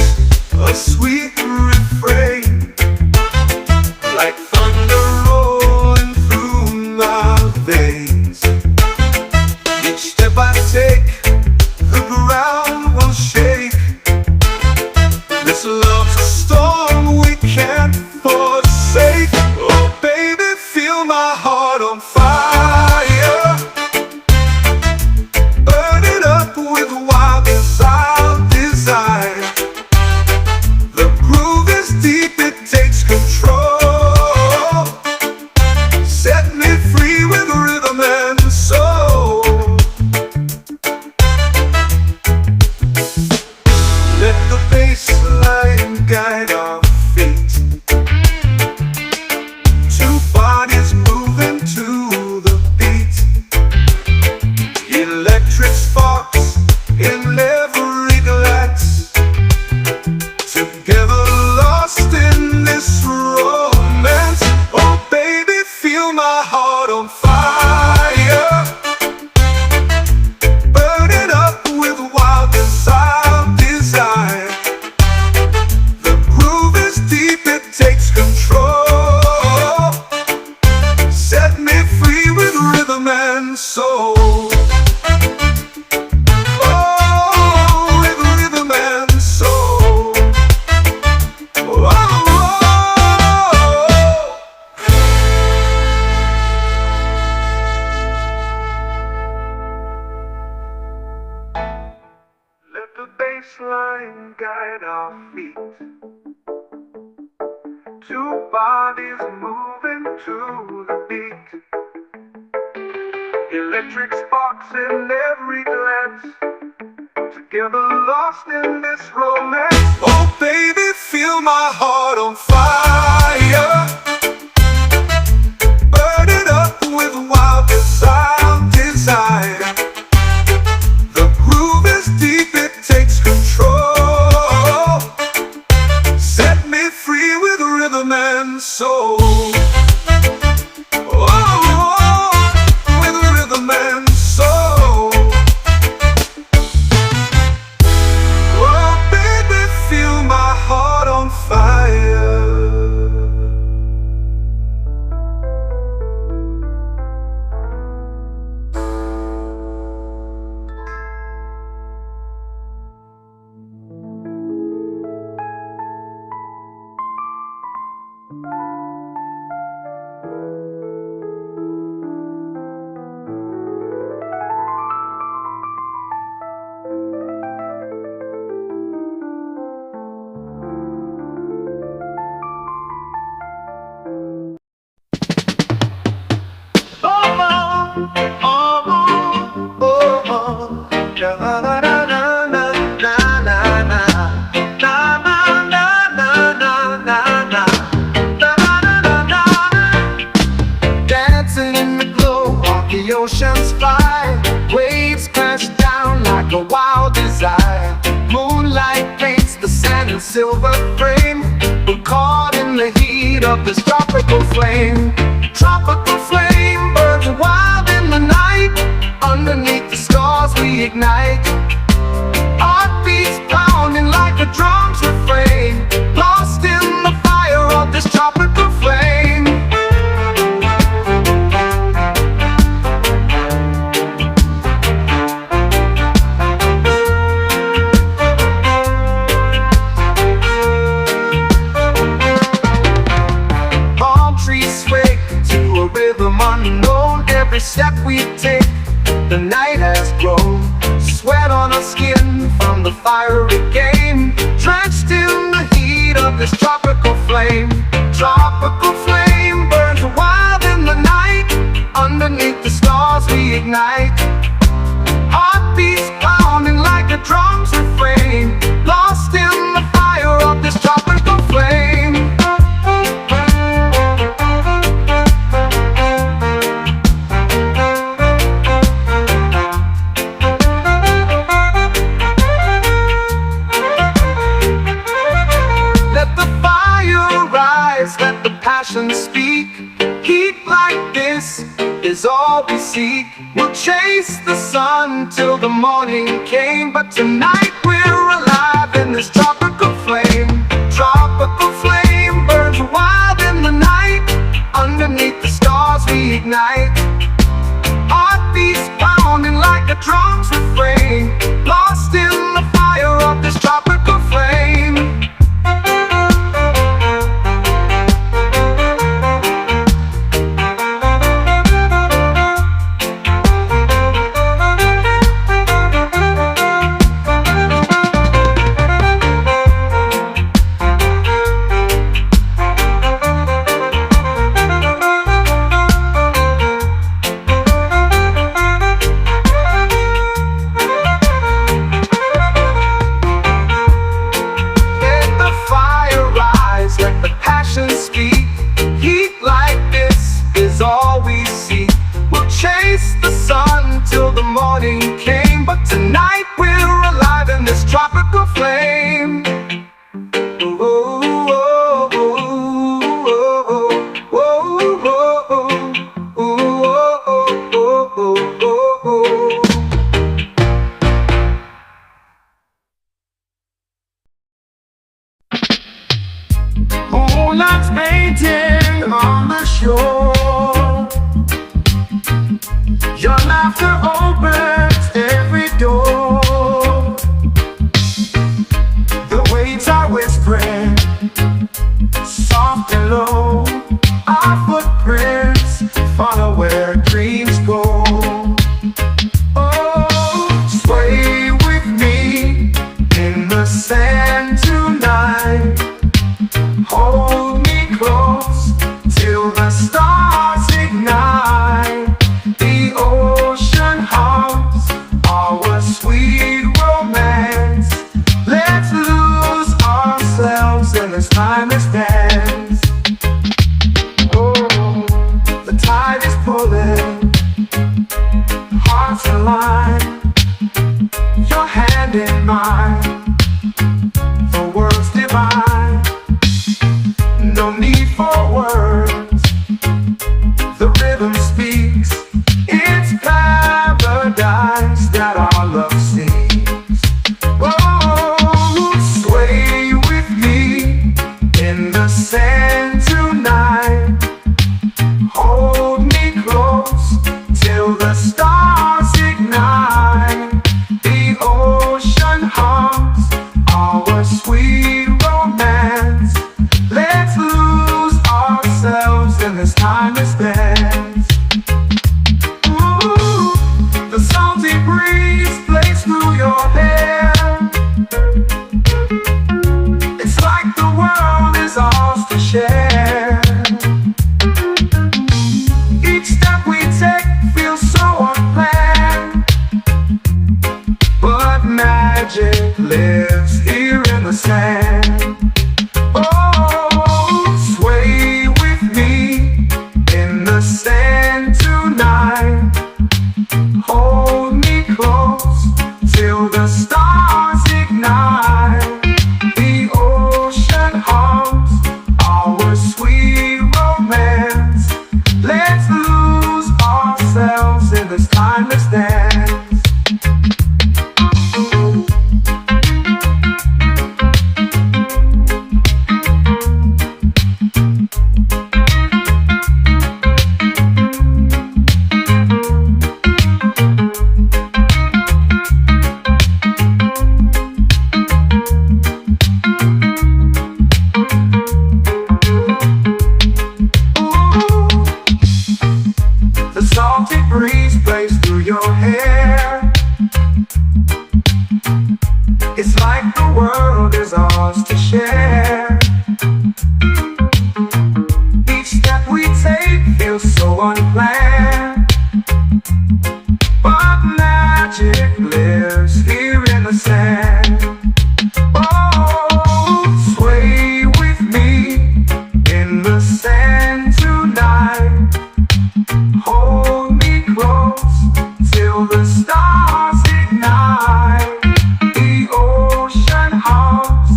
a sweet refrain, like thunder rolling through my veins. Each step I take, the ground will shake. This love's a storm we can't forsake. Oh baby, feel my heart on fire, burning up with wild desire. The groove is deep, it takes control. Set me free feel my heart on fire, burning up with wild desire. The groove is deep, it takes control. Set me free with rhythm and soul. Oh, with rhythm and soul. Oh, let the bass line guide our feet. Two bodies moving to the beat. Electric sparks in every glance. Together lost in this romance. Oh baby, feel my heart on fire, burning up with wild desire. The groove is deep, it takes control. Set me free with rhythm and soul. Oh, with rhythm and soul. Oh baby, feel my heart on fire. Dancing in the glow of the ocean's fire, waves crash down like a wild desire. Moonlight paints the sand in silver frame. We're caught in the heat of this tropical flame. Tropical flame burns wild in the night. Underneath the stars we ignite. Heartbeats pounding like a drum's refrain. Lost in the fire of this tropical flame. Palm trees sway to a rhythm unknown. Every step we take, the night has grown. Sweat on our skin from the fiery game, drenched in the heat of this tropical flame. Tropical flame burns wild in the night. Underneath the stars we ignite. Heartbeats pounding like a drum's refrain. Lost in the fire of this tropical flame. Let the passion speak. Heat like this is all we seek. We'll chase the sun till the morning came, but tonight we're alive in this tropical flame. Tropical flame burns wild in the night. Underneath the stars we ignite. Heartbeats pounding like a drum's refrain. Lost in the fire of this tropical flame. Oh, oh, oh, oh, oh, oh, oh. Laughter opens every door. The waves are whispering, soft and low. Our footprints follow where dreams go. Oh, sway with me in the sand tonight. Hold me close till the stars ignite. The ocean hums our sweet romance. Let's lose ourselves in this timeless dance. Oh, the tide is pulling, hearts align. Your hand in mine, the world's divine. No need for words, the rhythm speaks. It's paradise that our love seeks. Oh, sway with me in the sand tonight. Hold me close till the stars ignite. The ocean hums our sweet romance. Let's lose ourselves in this timeless dance. Ooh, the salty breeze plays through your hair. It's like the world is ours to share. Each step we take feels so unplanned, but magic lives here in the sand. Oh, sway with me in the sand tonight. Hold me close till the stars ignite. The ocean hums our sweet romance. Let's lose ourselves in this timeless dance. The salty breeze plays through your hair. It's like the world is ours to share. Each step we take feels so unplanned, but magic lives here in the sand. Oh, sway with me in the sand tonight. Hold me close till the stars ignite. The ocean hums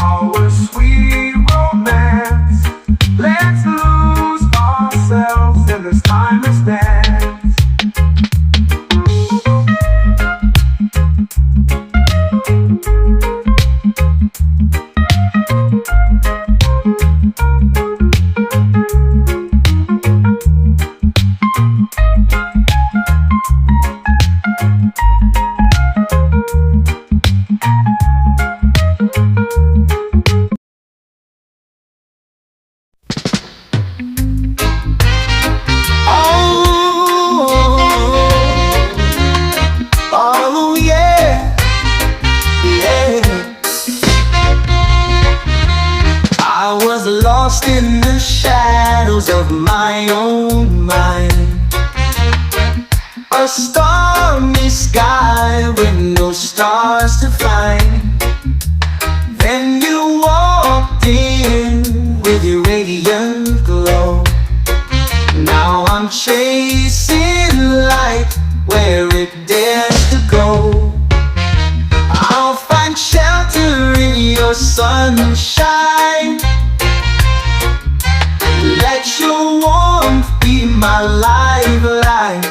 our sweet romance. Let's lose ourselves in this timeless dance. Oh yeah, yeah. I was lost in the shadows of my own mind. A stormy sky with no stars to find. Then you walked in with your radiant glow. Now I'm chasing light where it dares to go. I'll find shelter in your sunshine. Let your warmth be my lifeline.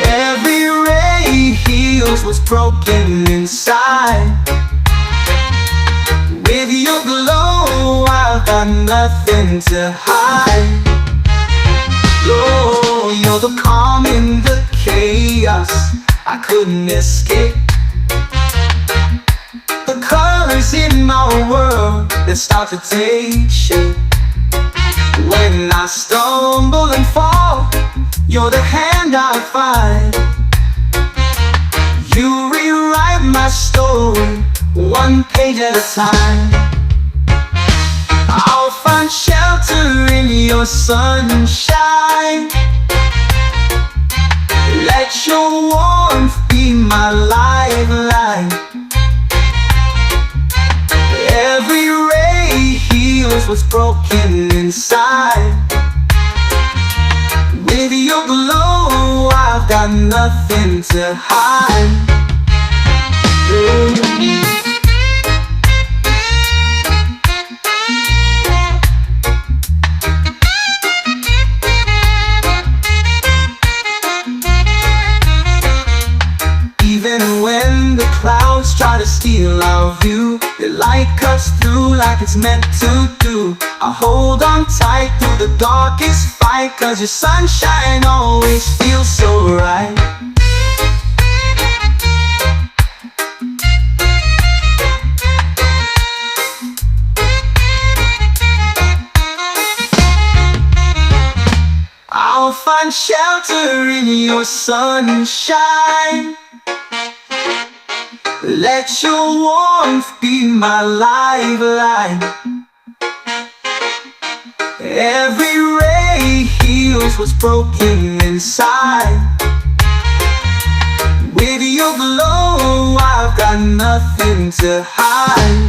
Every ray heals what's broken inside. With your glow I've got nothing to hide. Oh, you're the glass, I couldn't escape. The colors in my world, they start to take shape. When I stumble and fall, you're the hand I find. You rewrite my story, one page at a time. I'll find shelter in your sunshine. Let your warmth be my lifeline. Every ray heals what's broken inside. With your glow, I've got nothing to hide. Even when the clouds try to steal our view, the light cuts through like it's meant to do. I hold on tight through the darkest fight, 'cause your sunshine always feels so right. I'll find shelter in your sunshine. Let your warmth be my lifeline. Every ray heals what's broken inside. With your glow, I've got nothing to hide.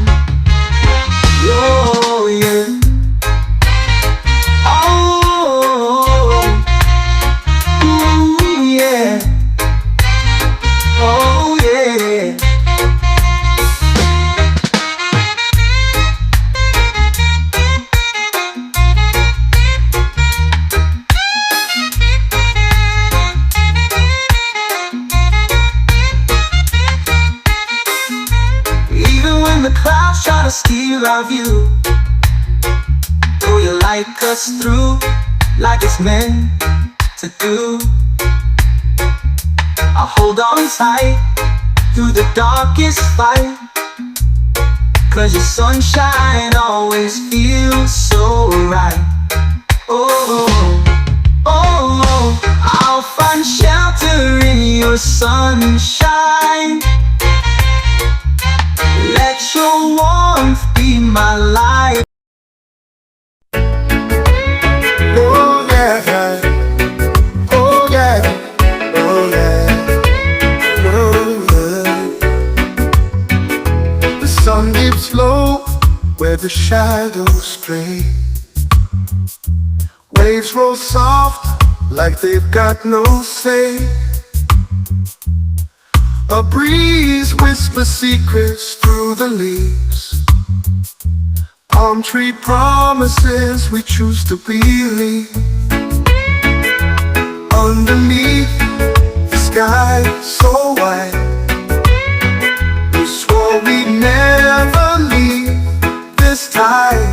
Oh yeah. Oh, ooh, yeah. Oh yeah. The clouds try to steal our view, though your light cuts through like it's meant to do. I hold on tight through the darkest fight, 'cause your sunshine always feels so right. Oh, oh, oh, I'll find shelter in your sunshine. Let your warmth be my life. Oh yeah, oh yeah, oh yeah, oh yeah. The sun dips low where the shadows play. Waves roll soft like they've got no say. A breeze whispers secrets through the leaves. Palm tree promises we choose to believe. Underneath the sky so wide, we swore we'd never leave this time.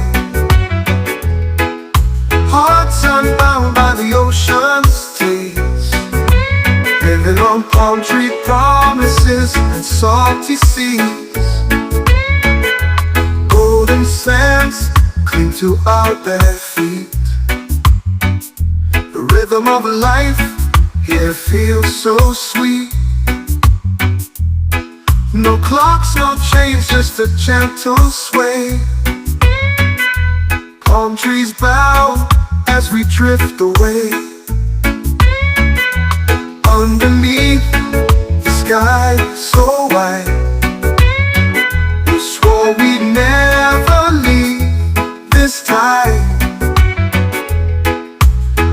Hearts unbound by the ocean's taste, living on palm tree promises and salty seas. Golden sands cling to our bare feet. The rhythm of life here feels so sweet. No clocks, no chains, just a gentle sway. Palm trees bow as we drift away. Underneath the sky so wide, we swore we'd never leave this time.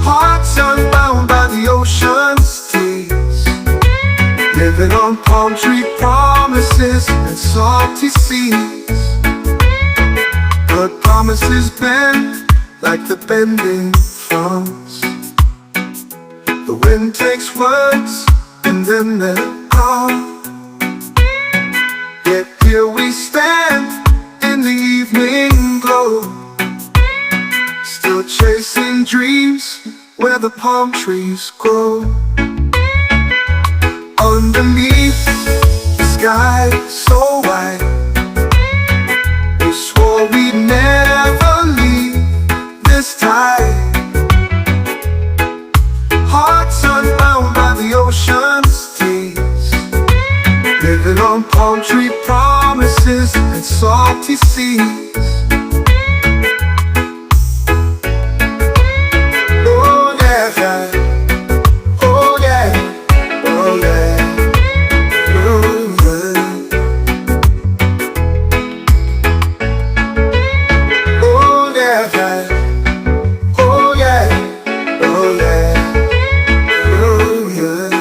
Hearts unbound by the ocean's tears, living on palm tree promises and salty seas. But promises bend like the bending fronds. The wind takes words and then they're gone. Yet here we stand in the evening glow, still chasing dreams where the palm trees grow. underneath the sky so wide. We swore we'd never leave this tide. Hearts unbound by the ocean's tears, living on palm tree promises and salty seas. Oh yeah, yeah. Oh yeah, oh yeah. Oh yeah. Oh yeah, yeah. Oh yeah, oh yeah. Oh yeah.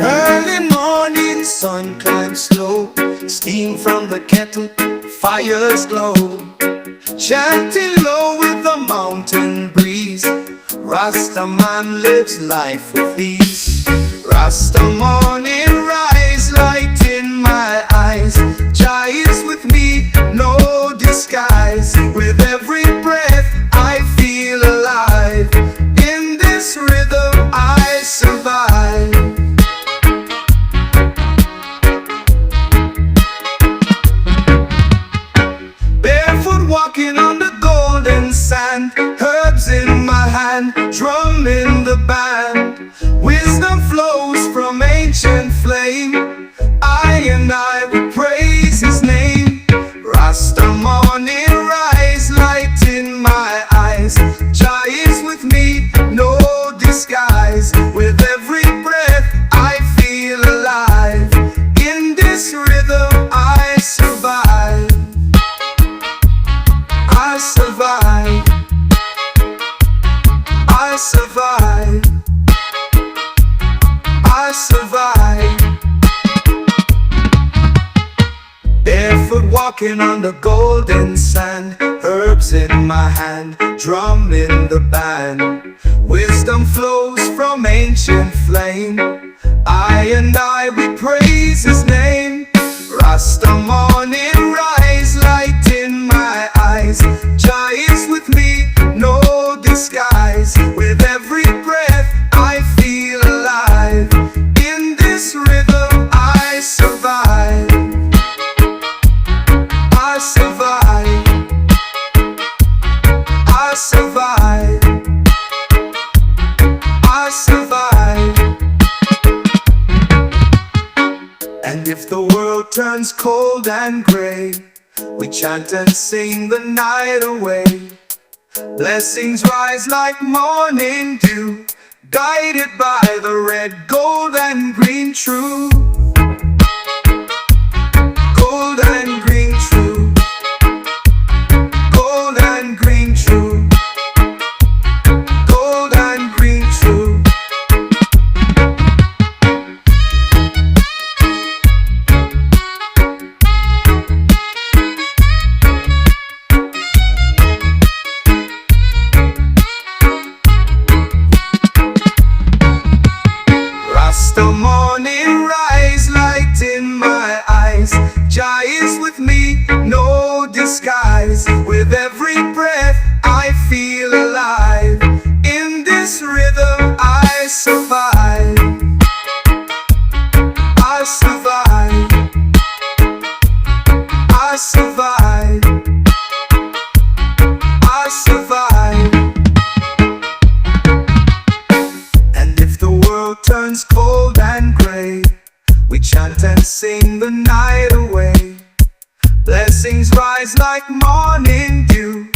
Early morning sun climbs slow, steam from the kettle, fires glow. Chanting low with the mountain breeze, Rasta man lives life with ease. Rasta morning rise, light in my eyes. Jah is with me, no disguise. With every breath I feel alive. In this rhythm I survive. Barefoot walking on the golden sand, herbs in my hand, drum in the band. Wisdom flows from ancient flame, I and I will praise his name. Rasta morning rise, light in my eyes. Jah is with me, no disguise. With every breath I feel alive. In this rhythm I survive. I survive. I survive. I survive. Barefoot walking on the golden sand, herbs in my hand, drum in the band. Wisdom flows from ancient flame, I and I we praise his name. Rasta morning rise, light in my eyes. Jah is with me, no disguise. With every breath I feel alive. In this rhythm I survive. I survive. I survive. I survive. And if the world turns cold and gray, we chant and sing the night away. Blessings rise like morning dew, guided by the red, gold and green truth. Gold and green truth. Gold and green truth. Gold and green truth. Rasta morning rise, light in my eyes. Jah is with me, no disguise. With every breath I feel alive. In this rhythm I survive. I survive. I survive. I survive. And if the world turns cold and gray, we chant and sing the night away. Blessings rise like morning dew,